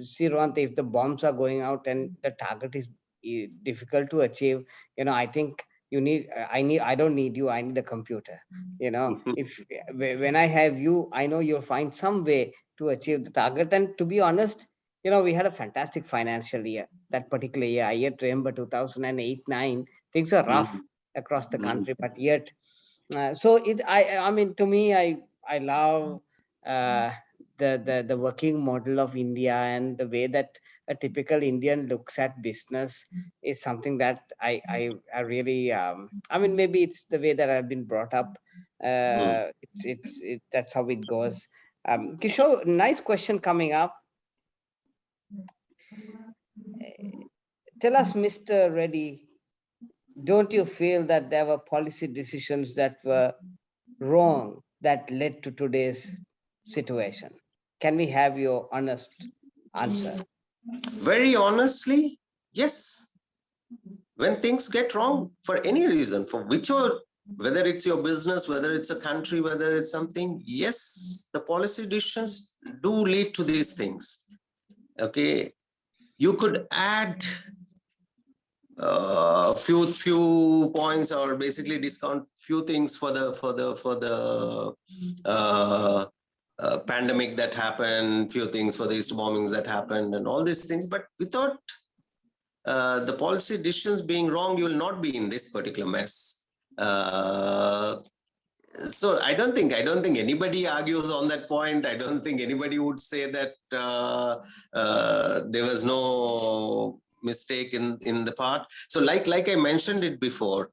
see, Rohant, if the bombs are going out and the target is difficult to achieve, I think I don't need you, I need a computer. If when I have you, I know you'll find some way to achieve the target. And to be honest, we had a fantastic financial year, that particular year. I yet remember 2008-9. Things are rough across the country, but yet, so I mean, to me, I love the working model of India, and the way that a typical Indian looks at business is something that I really, I mean, maybe it's the way that I've been brought up. That's how it goes. Kishore, nice question coming up. Tell us, Mr. Reddy, don't you feel that there were policy decisions that were wrong that led to today's situation? Can we have your honest answer? Very honestly, yes. When things get wrong for any reason, for whichever, whether it's your business, whether it's a country, whether it's something, yes, the policy decisions do lead to these things. Okay, you could add few points, or basically discount few things for the pandemic that happened, few things for the East bombings that happened, and all these things. But without the policy decisions being wrong, you will not be in this particular mess. So I don't think anybody argues on that point. I don't think anybody would say that there was no mistake in the part. So like I mentioned it before,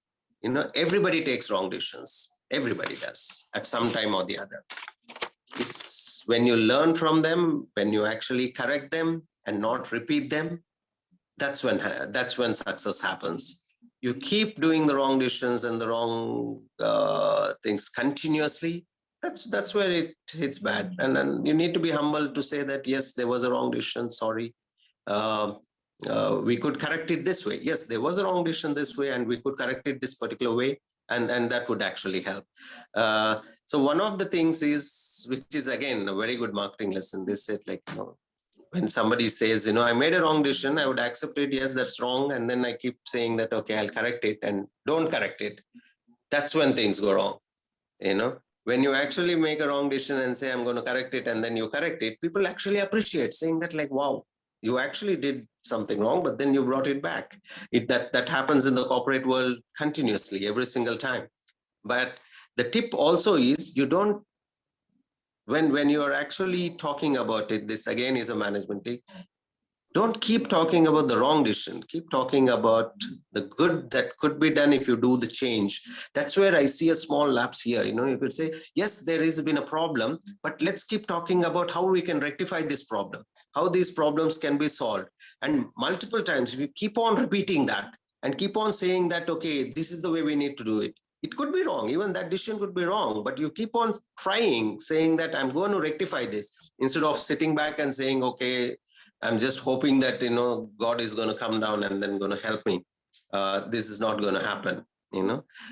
everybody takes wrong decisions. Everybody does at some time or the other. It's when you learn from them, when you actually correct them and not repeat them, that's when success happens. You keep doing the wrong decisions and the wrong things continuously, that's where it's bad. And then you need to be humble to say that, yes, there was a wrong decision, sorry. We could correct it this way. Yes, there was a wrong decision this way, and we could correct it this particular way, and that would actually help. So one of the things is, which is again a very good marketing lesson, they said, like, when somebody says, I made a wrong decision, I would accept it. Yes, that's wrong. And then I keep saying that, okay, I'll correct it, and don't correct it. That's when things go wrong. When you actually make a wrong decision and say, I'm going to correct it, and then you correct it, people actually appreciate, saying that, like, wow, you actually did something wrong, but then you brought it back. That happens in the corporate world continuously, every single time. But the tip also is, you don't, when you are actually talking about it, this again is a management tip, don't keep talking about the wrong decision. Keep talking about the good that could be done if you do the change. That's where I see a small lapse here. You could say, yes, there has been a problem, but let's keep talking about how we can rectify this problem, how these problems can be solved. And multiple times, if you keep on repeating that and keep on saying that, okay, this is the way we need to do it. It could be wrong. Even that decision could be wrong, but you keep on trying, saying that I'm going to rectify this, instead of sitting back and saying, okay, I'm just hoping that, God is going to come down and then going to help me. This is not going to happen,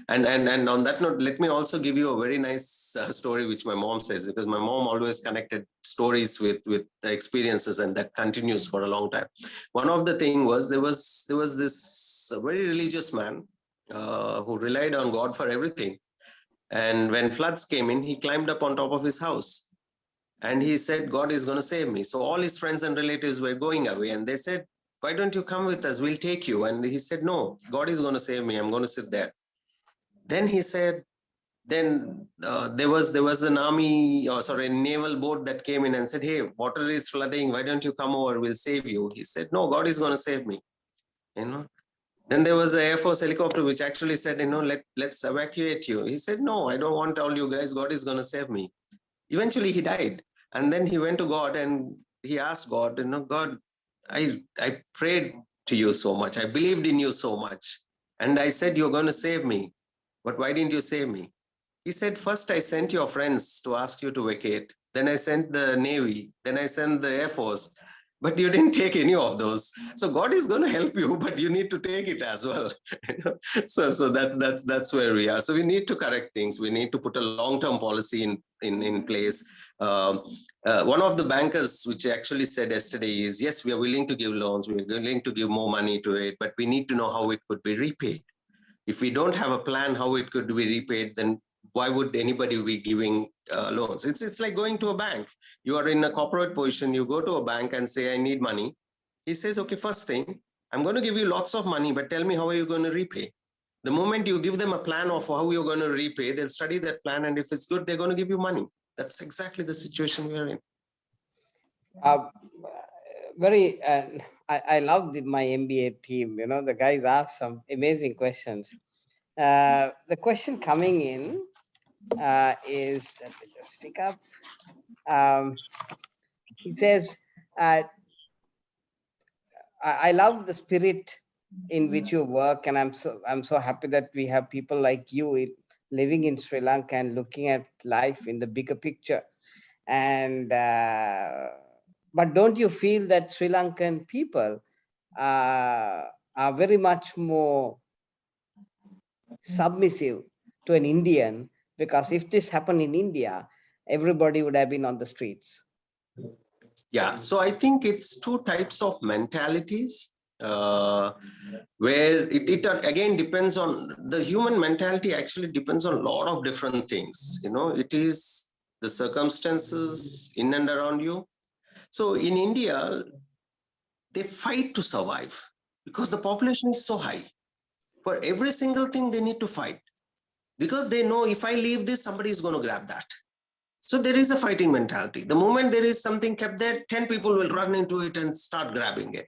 And on that note, let me also give you a very nice story, which my mom says, because my mom always connected stories with the experiences, and that continues for a long time. One of the thing was, there was this very religious man who relied on God for everything. And when floods came in, he climbed up on top of his house. And he said, God is going to save me. So all his friends and relatives were going away. And they said, why don't you come with us? We'll take you. And he said, no, God is going to save me. I'm going to sit there. Then he said, then there was an a naval boat that came in and said, hey, water is flooding. Why don't you come over? We'll save you. He said, no, God is going to save me. Then there was an Air Force helicopter which actually said, let's evacuate you. He said, no, I don't want all you guys. God is going to save me. Eventually he died. And then he went to God and he asked God, God, I prayed to you so much. I believed in you so much. And I said, you're going to save me. But why didn't you save me? He said, first I sent your friends to ask you to vacate. Then I sent the Navy. Then I sent the Air Force. But you didn't take any of those. So God is going to help you, but you need to take it as well. So that's where we are. So we need to correct things. We need to put a long-term policy in place. One of the bankers, which actually said yesterday, is, yes, we are willing to give loans. We are willing to give more money to it, but we need to know how it could be repaid. If we don't have a plan how it could be repaid, then why would anybody be giving loans? It's like going to a bank. You are in a corporate position. You go to a bank and say, I need money. He says, okay, first thing, I'm going to give you lots of money, but tell me, how are you going to repay? The moment you give them a plan of how you're going to repay, they'll study that plan. And if it's good, they're going to give you money. That's exactly the situation we are in. I love my MBA team. The guys ask some amazing questions. The question coming in is, let me just pick up. He says, I love the spirit in which you work, and I'm so happy that we have people like you living in Sri Lanka and looking at life in the bigger picture. And but don't you feel that Sri Lankan people are very much more submissive to an Indian? Because if this happened in India, everybody would have been on the streets. Yeah, so I think it's two types of mentalities, where it again depends on the human mentality. Actually depends on a lot of different things. It is the circumstances in and around you. So in India, they fight to survive because the population is so high. For every single thing, they need to fight because they know, if I leave this, somebody is going to grab that. So there is a fighting mentality. The moment there is something kept there, 10 people will run into it and start grabbing it.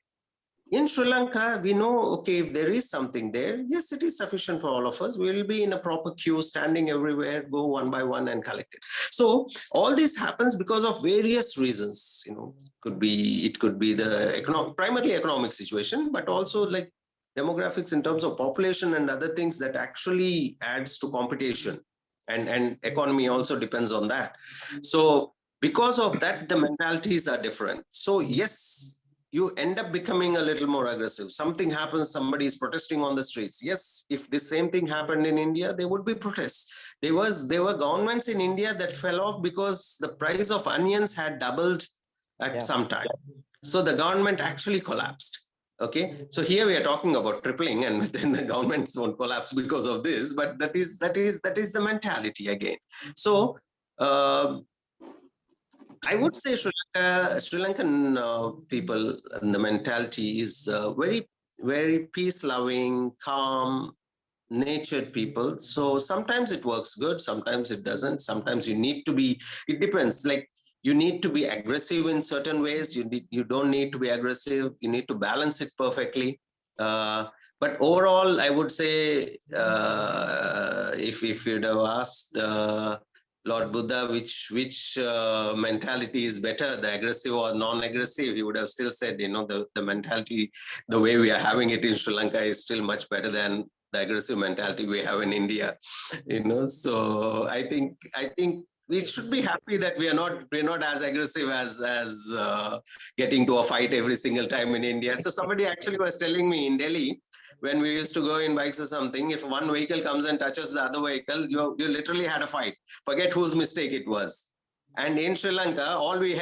In Sri Lanka, we know, okay, if there is something there, yes, it is sufficient for all of us. We will be in a proper queue, standing everywhere, go one by one and collect it. So all this happens because of various reasons. It could be the primarily economic situation, but also like demographics in terms of population and other things that actually adds to competition. And economy also depends on that. So because of that, the mentalities are different. So yes, you end up becoming a little more aggressive. Something happens, somebody is protesting on the streets. Yes, if the same thing happened in India, there would be protests. There were governments in India that fell off because the price of onions had doubled at some time. So the government actually collapsed. Okay, so here we are talking about tripling, and then the governments won't collapse because of this, but that is the mentality again. So I would say Sri Lankan people and the mentality is very, very peace-loving, calm, natured people. So sometimes it works good, sometimes it doesn't. Sometimes you need to be, it depends. Like you need to be aggressive in certain ways. You don't need to be aggressive. You need to balance it perfectly. But overall, I would say if you'd have asked Lord Buddha which mentality is better, the aggressive or non-aggressive, he would have still said, the mentality, the way we are having it in Sri Lanka is still much better than the aggressive mentality we have in India. So I think we should be happy that we're not as aggressive as getting to a fight every single time in India. So somebody actually was telling me in Delhi, when we used to go in bikes or something, if one vehicle comes and touches the other vehicle, you literally had a fight. Forget whose mistake it was. And in Sri Lanka, all we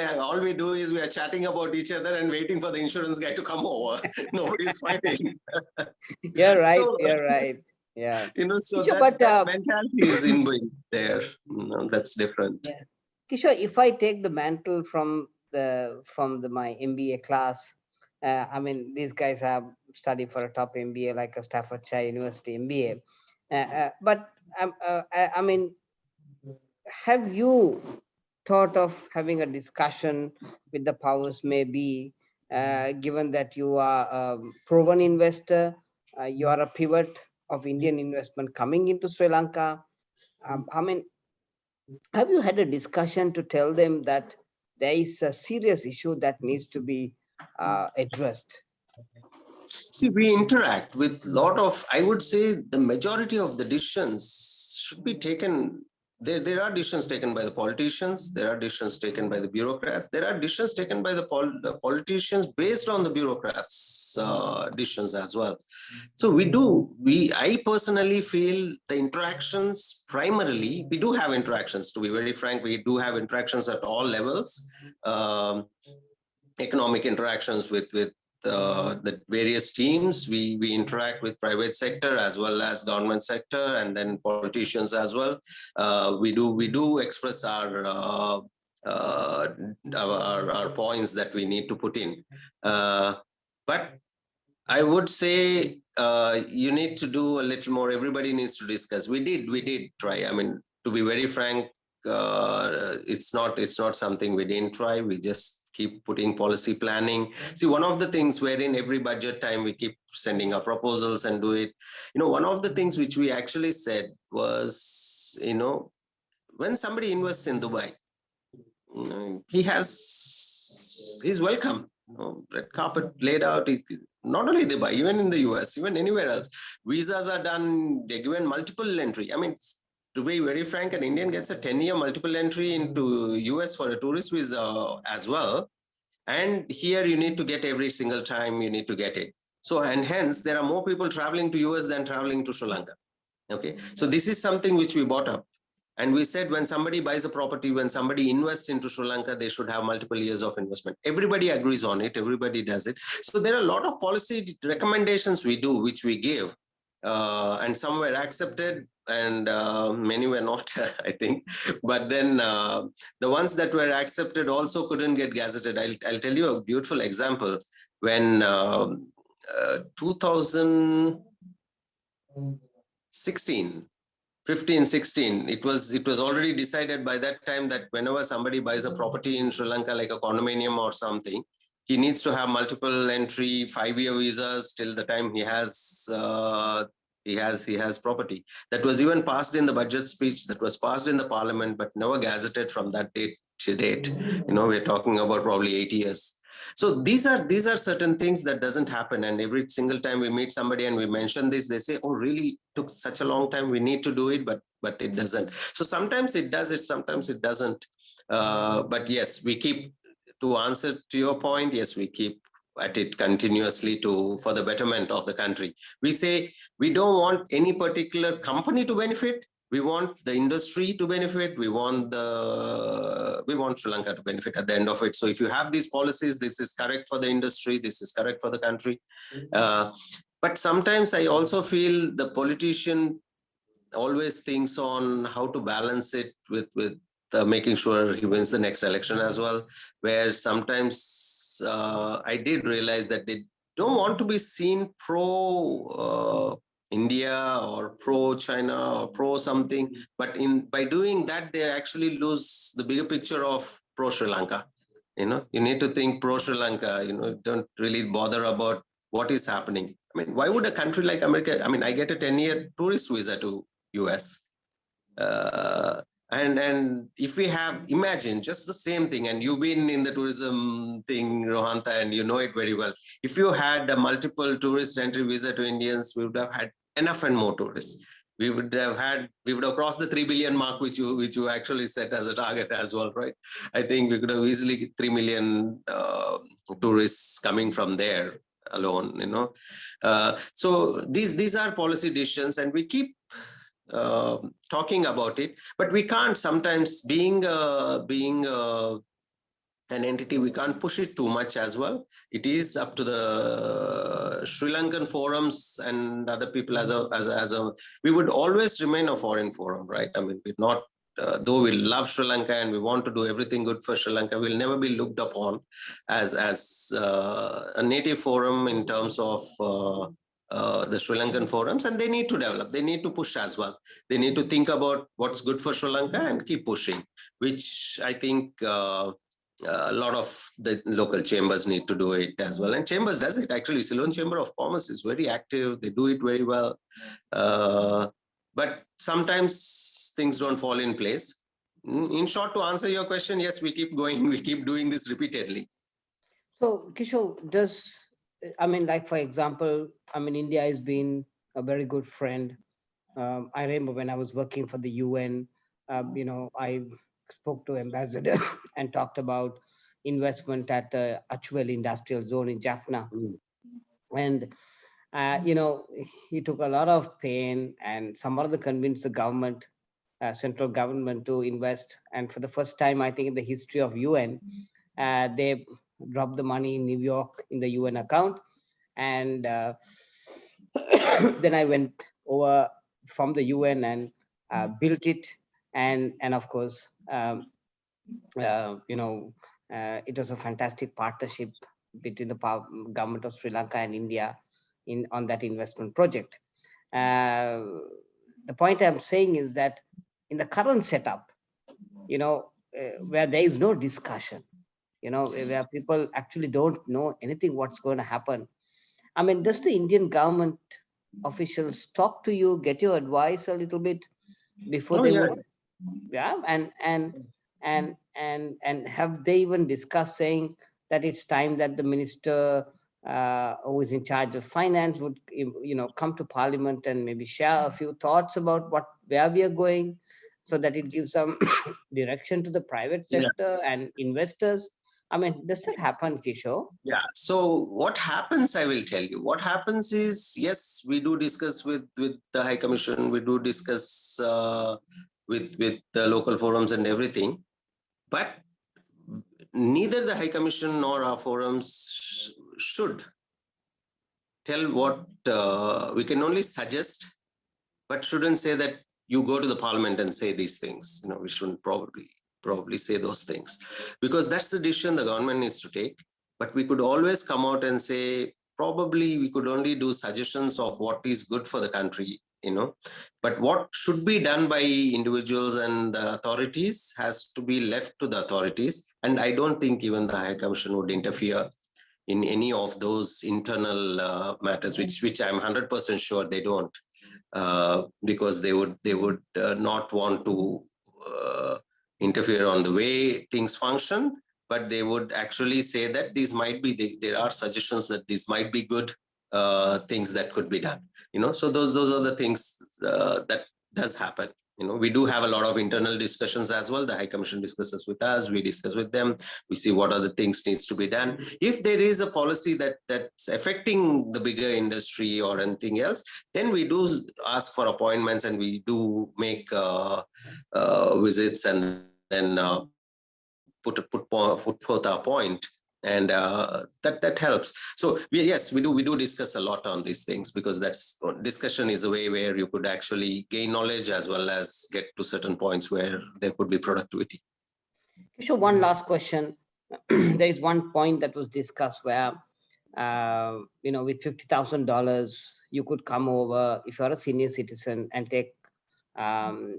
do is we are chatting about each other and waiting for the insurance guy to come over. Nobody's fighting. You're right. So, You're right. Yeah. so Kishore, that mentality is inbuilt there. That's different. Yeah. Kishore, if I take the mantle from my MBA class, I mean, these guys have studied for a top MBA like a Staffordshire University MBA. But I mean, have you thought of having a discussion with the powers maybe, given that you are a proven investor, you are a pivot of Indian investment coming into Sri Lanka? I mean, have you had a discussion to tell them that there is a serious issue that needs to be addressed? See, we interact with a lot of, I would say the majority of the decisions should be taken. There are decisions taken by the politicians. There are decisions taken by the bureaucrats. There are decisions taken by the politicians based on the bureaucrats' decisions as well. So I personally feel the interactions primarily, we do have interactions, to be very frank, we do have interactions at all levels. Economic interactions with the various teams. We interact with private sector as well as government sector, and then politicians as well. We do express our points that we need to put in. But I would say you need to do a little more. Everybody needs to discuss. We did try. I mean, to be very frank, it's not something we didn't try. We just keep putting policy planning. See, one of the things wherein every budget time we keep sending our proposals and do it. One of the things which we actually said was, when somebody invests in Dubai, he's welcome. Red carpet laid out. Not only Dubai, even in the US, even anywhere else, visas are done. They're given multiple entry. I mean, to be very frank, an Indian gets a 10-year multiple entry into US for a tourist visa as well. And here you need to get every single time you need to get it. So, and hence there are more people traveling to US than traveling to Sri Lanka. Okay. So this is something which we brought up. And we said when somebody buys a property, when somebody invests into Sri Lanka, they should have multiple years of investment. Everybody agrees on it. Everybody does it. So there are a lot of policy recommendations we do, which we give. And some were accepted and many were not, I think. But then the ones that were accepted also couldn't get gazetted. I'll tell you a beautiful example. When 2016, 15, 16, it was already decided by that time that whenever somebody buys a property in Sri Lanka, like a condominium or something, he needs to have multiple entry 5-year visas till the time he has property. That was even passed in the budget speech, that was passed in the parliament, but never gazetted from that date to date. We're talking about probably 8 years. So these are certain things that doesn't happen. And every single time we meet somebody and we mention this, they say, oh, really? It took such a long time. We need to do it, but it doesn't. So sometimes it does it, sometimes it doesn't. But yes, we keep, to answer to your point, yes, we keep at it continuously for the betterment of the country. We say we don't want any particular company to benefit. We want the industry to benefit. We want Sri Lanka to benefit at the end of it. So if you have these policies, this is correct for the industry, this is correct for the country. But sometimes I also feel the politician always thinks on how to balance it with making sure he wins the next election as well, where sometimes I did realize that they don't want to be seen pro India or pro China or pro something, but by doing that, they actually lose the bigger picture of pro Sri Lanka. You need to think pro Sri Lanka, don't really bother about what is happening. I mean, why would a country like America, I mean, I get a 10-year tourist visa to US. And if we have, imagine just the same thing, and you've been in the tourism thing, Rohanta, and you know it very well. If you had a multiple tourist entry visa to Indians, we would have had enough and more tourists. We would have crossed the 3 billion mark, which you actually set as a target as well, right? I think we could have easily 3 million tourists coming from there alone, so these are policy decisions, and we keep talking about it, but we can't sometimes, being an entity, we can't push it too much as well. It is up to the Sri Lankan forums and other people as a we would always remain a foreign forum, right? I mean, we're not, though we love Sri Lanka and we want to do everything good for Sri Lanka, we'll never be looked upon as a native forum in terms of the Sri Lankan forums, and they need to develop, they need to push as well. They need to think about what's good for Sri Lanka and keep pushing, which I think a lot of the local chambers need to do it as well. And chambers does it actually. Ceylon Chamber of Commerce is very active. They do it very well. But sometimes things don't fall in place. In short, to answer your question, yes, we keep going. We keep doing this repeatedly. So, Kishore, like, for example, India has been a very good friend. I remember when I was working for the UN, I spoke to ambassador and talked about investment at the Achwell industrial zone in Jaffna. And, he took a lot of pain and somehow they convinced the government, central government, to invest. And for the first time, I think in the history of UN, they dropped the money in New York in the UN account. And then I went over from the UN and built it. And of course, it was a fantastic partnership between the government of Sri Lanka and India on that investment project. The point I'm saying is that in the current setup, where there is no discussion, where people actually don't know anything what's going to happen. I mean, does the Indian government officials talk to you, get your advice a little bit before they vote? Yeah, and have they even discussed saying that it's time that the minister who is in charge of finance would, come to Parliament and maybe share a few thoughts about where we are going, so that it gives some direction to the private sector and investors? I mean, does that happen, Kishore? Yeah. So what happens, I will tell you. What happens is, yes, we do discuss with the High Commission. We do discuss with the local forums and everything. But neither the High Commission nor our forums should tell what we can only suggest, but shouldn't say that you go to the Parliament and say these things. We shouldn't probably say those things, because that's the decision the government needs to take. But we could always come out and say, probably we could only do suggestions of what is good for the country, but what should be done by individuals and the authorities has to be left to the authorities. And I don't think even the High Commission would interfere in any of those internal matters, which I'm 100% sure they don't, because they would not want to interfere on the way things function, but they would actually say that these might be, there are suggestions that these might be good things that could be done. So those are the things that does happen. We do have a lot of internal discussions as well. The High Commission discusses with us, we discuss with them, we see what other things needs to be done. If there is a policy that's affecting the bigger industry or anything else, then we do ask for appointments and we do make visits and then put forth our point And that helps. So yes, we do discuss a lot on these things, because discussion is a way where you could actually gain knowledge as well as get to certain points where there could be productivity. Kishore, one last question. There is one point that was discussed where, with $50,000, you could come over if you're a senior citizen and take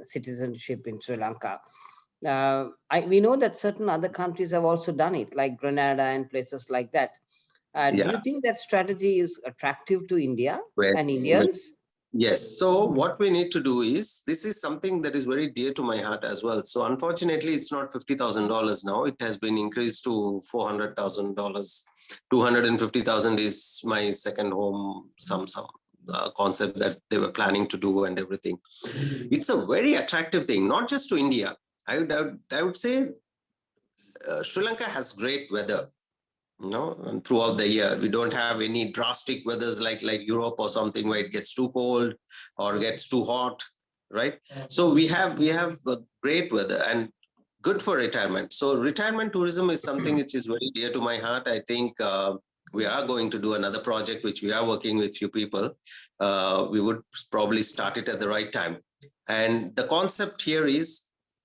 citizenship in Sri Lanka. We know that certain other countries have also done it, like Grenada and places like that. Do you think that strategy is attractive to India and Indians? Yes. So what we need to do is, this is something that is very dear to my heart as well. So unfortunately, it's not $50,000 now. It has been increased to $400,000. 250,000 is my second home, some concept that they were planning to do and everything. It's a very attractive thing, not just to India. I would say Sri Lanka has great weather. And throughout the year, we don't have any drastic weathers like Europe or something where it gets too cold or gets too hot, right? So we have a great weather and good for retirement. So retirement tourism is something which is very dear to my heart. I think we are going to do another project which we are working with few people. We would probably start it at the right time. And the concept here is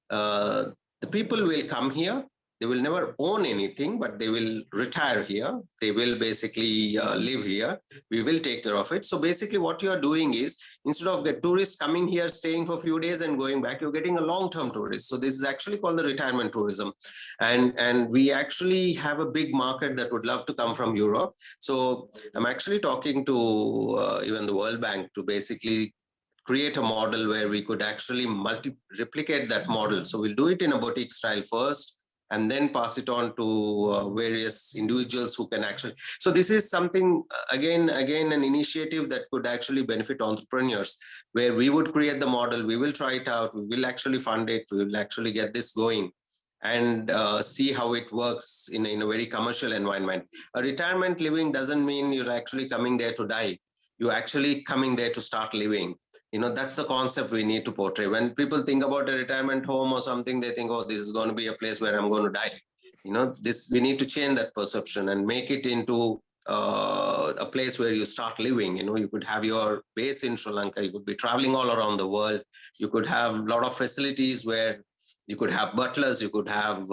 the people will come here. They will never own anything, but they will retire here. They will basically live here. We will take care of it. So basically what you are doing is, instead of the tourists coming here, staying for a few days and going back, you're getting a long-term tourist. So this is actually called the retirement tourism. And we actually have a big market that would love to come from Europe. So I'm actually talking to even the World Bank to basically create a model where we could actually replicate that model. So we'll do it in a boutique style first, and then pass it on to various individuals who can actually. So this is something, again, an initiative that could actually benefit entrepreneurs, where we would create the model, we will try it out, we will actually fund it, we will actually get this going and see how it works in a very commercial environment. A retirement living doesn't mean you're actually coming there to die. You're actually coming there to start living. That's the concept we need to portray. When people think about a retirement home or something, they think, oh, this is going to be a place where I'm going to die. We need to change that perception and make it into a place where you start living. You could have your base in Sri Lanka. You could be traveling all around the world. You could have a lot of facilities where you could have butlers, you could have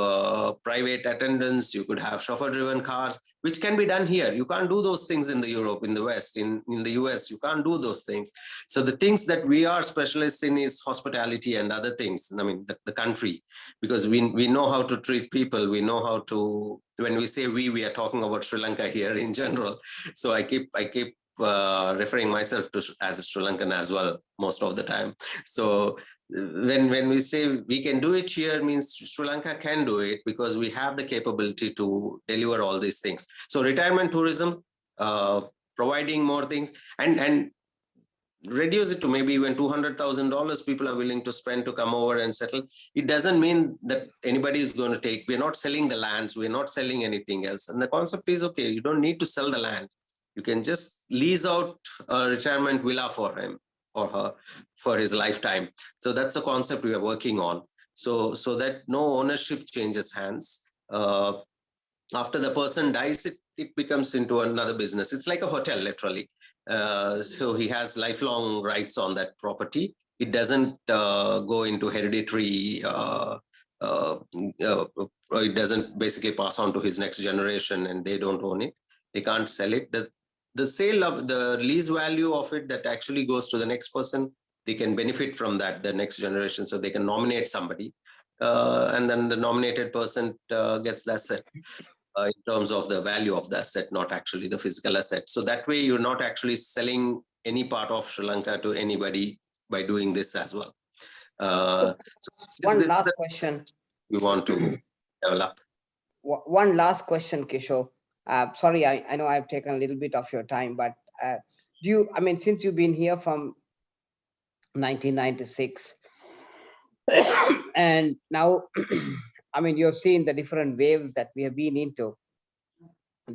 private attendants, you could have chauffeur-driven cars, which can be done here. You can't do those things in the Europe, in the West, in the US, you can't do those things. So the things that we are specialists in is hospitality and other things. I mean, the country, because we know how to treat people. We know how to, when we say we are talking about Sri Lanka here in general. So I keep referring myself to as a Sri Lankan as well, most of the time. So when we say we can do it here, means Sri Lanka can do it, because we have the capability to deliver all these things. So retirement tourism, providing more things, and reduce it to maybe even $200,000 people are willing to spend to come over and settle. It doesn't mean that anybody is going to take. We're not selling the lands. We're not selling anything else. And the concept is, okay, you don't need to sell the land. You can just lease out a retirement villa for him or her for his lifetime. So that's the concept we are working on. So that no ownership changes hands. After the person dies, it becomes into another business. It's like a hotel, literally. So he has lifelong rights on that property. It doesn't go into hereditary, it doesn't basically pass on to his next generation and they don't own it. They can't sell it. The sale of the lease value of it that actually goes to the next person, they can benefit from that, the next generation. So they can nominate somebody and then the nominated person gets the asset. In terms of the value of the asset, not actually the physical asset. So that way you're not actually selling any part of Sri Lanka to anybody by doing this as well. One last question. We want to develop. One last question, Kishore. Sorry, I know I've taken a little bit of your time, but since you've been here from 1996 and now, you've seen the different waves that we have been into.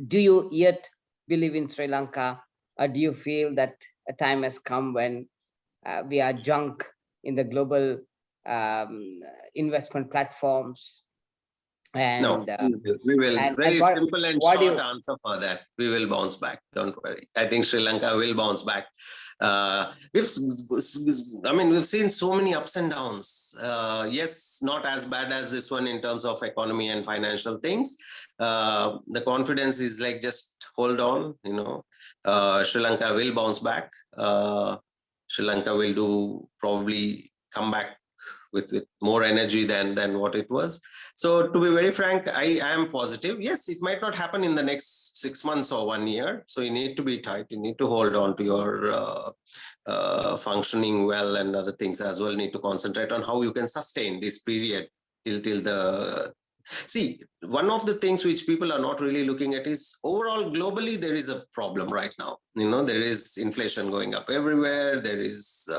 Do you yet believe in Sri Lanka, or do you feel that a time has come when we are junk in the global investment platforms? No, And we will. and Very simple and what do short you answer for that. We will bounce back. Don't worry. I think Sri Lanka will bounce back. We've, I mean, we've seen so many ups and downs. Yes, not as bad as this one in terms of economy and financial things. The confidence is like, just hold on. Sri Lanka will bounce back. Sri Lanka will do probably come back with more energy than what it was. So to be very frank, I am positive. Yes, it might not happen in the next 6 months or 1 year. So you need to be tight. You need to hold on to your functioning well, and other things as well. Need to concentrate on how you can sustain this period till the. See, one of the things which people are not really looking at is overall globally there is a problem right now. There is inflation going up everywhere. There is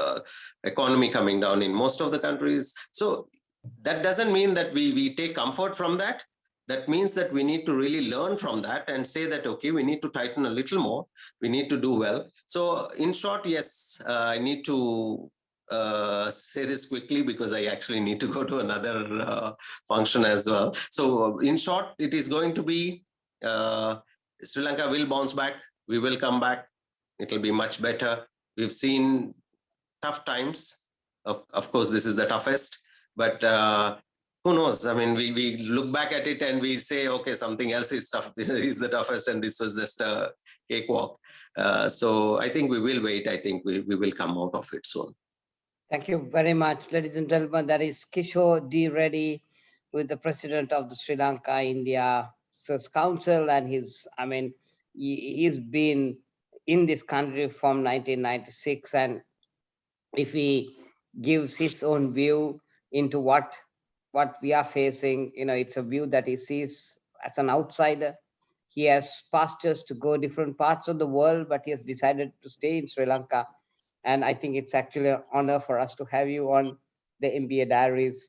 economy coming down in most of the countries. So that doesn't mean that we take comfort from that. That means that we need to really learn from that and say that, okay, we need to tighten a little more. We need to do well. So in short, yes, I need to say this quickly because I actually need to go to another function as well. So in short, it is going to be Sri Lanka will bounce back. We will come back. It will be much better. We've seen tough times. Of course, this is the toughest, but who knows? I mean, we look back at it and we say, okay, something else is tough. Is the toughest, and this was just a cakewalk. So I think we will wait. I think we will come out of it soon. Thank you very much, ladies and gentlemen. That is Kishore D Reddy, who is the president of the Sri Lanka India Research Council, and he's been in this country from 1996, and if he gives his own view into what we are facing, it's a view that he sees as an outsider. He has pastures to go different parts of the world, but he has decided to stay in Sri Lanka. And I think it's actually an honor for us to have you on the MBA Diaries.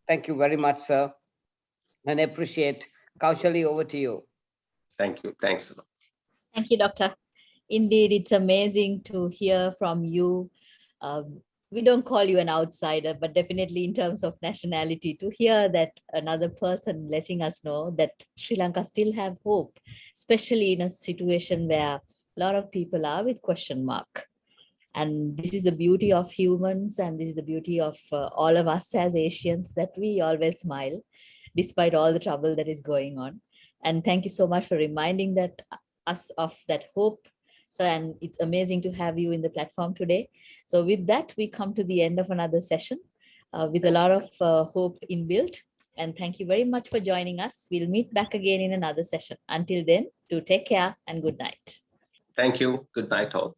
Thank you very much, sir. And I appreciate. Kaushali, over to you. Thank you. Thanks. Thank you, Doctor. Indeed, it's amazing to hear from you. We don't call you an outsider, but definitely in terms of nationality, to hear that another person letting us know that Sri Lanka still have hope, especially in a situation where a lot of people are with question mark. And this is the beauty of humans, and this is the beauty of all of us as Asians, that we always smile despite all the trouble that is going on. And thank you so much for reminding us of that hope. So, and it's amazing to have you in the platform today. So with that, we come to the end of another session with a lot of hope inbuilt. And thank you very much for joining us. We'll meet back again in another session. Until then, do take care and good night. Thank you. Good night all.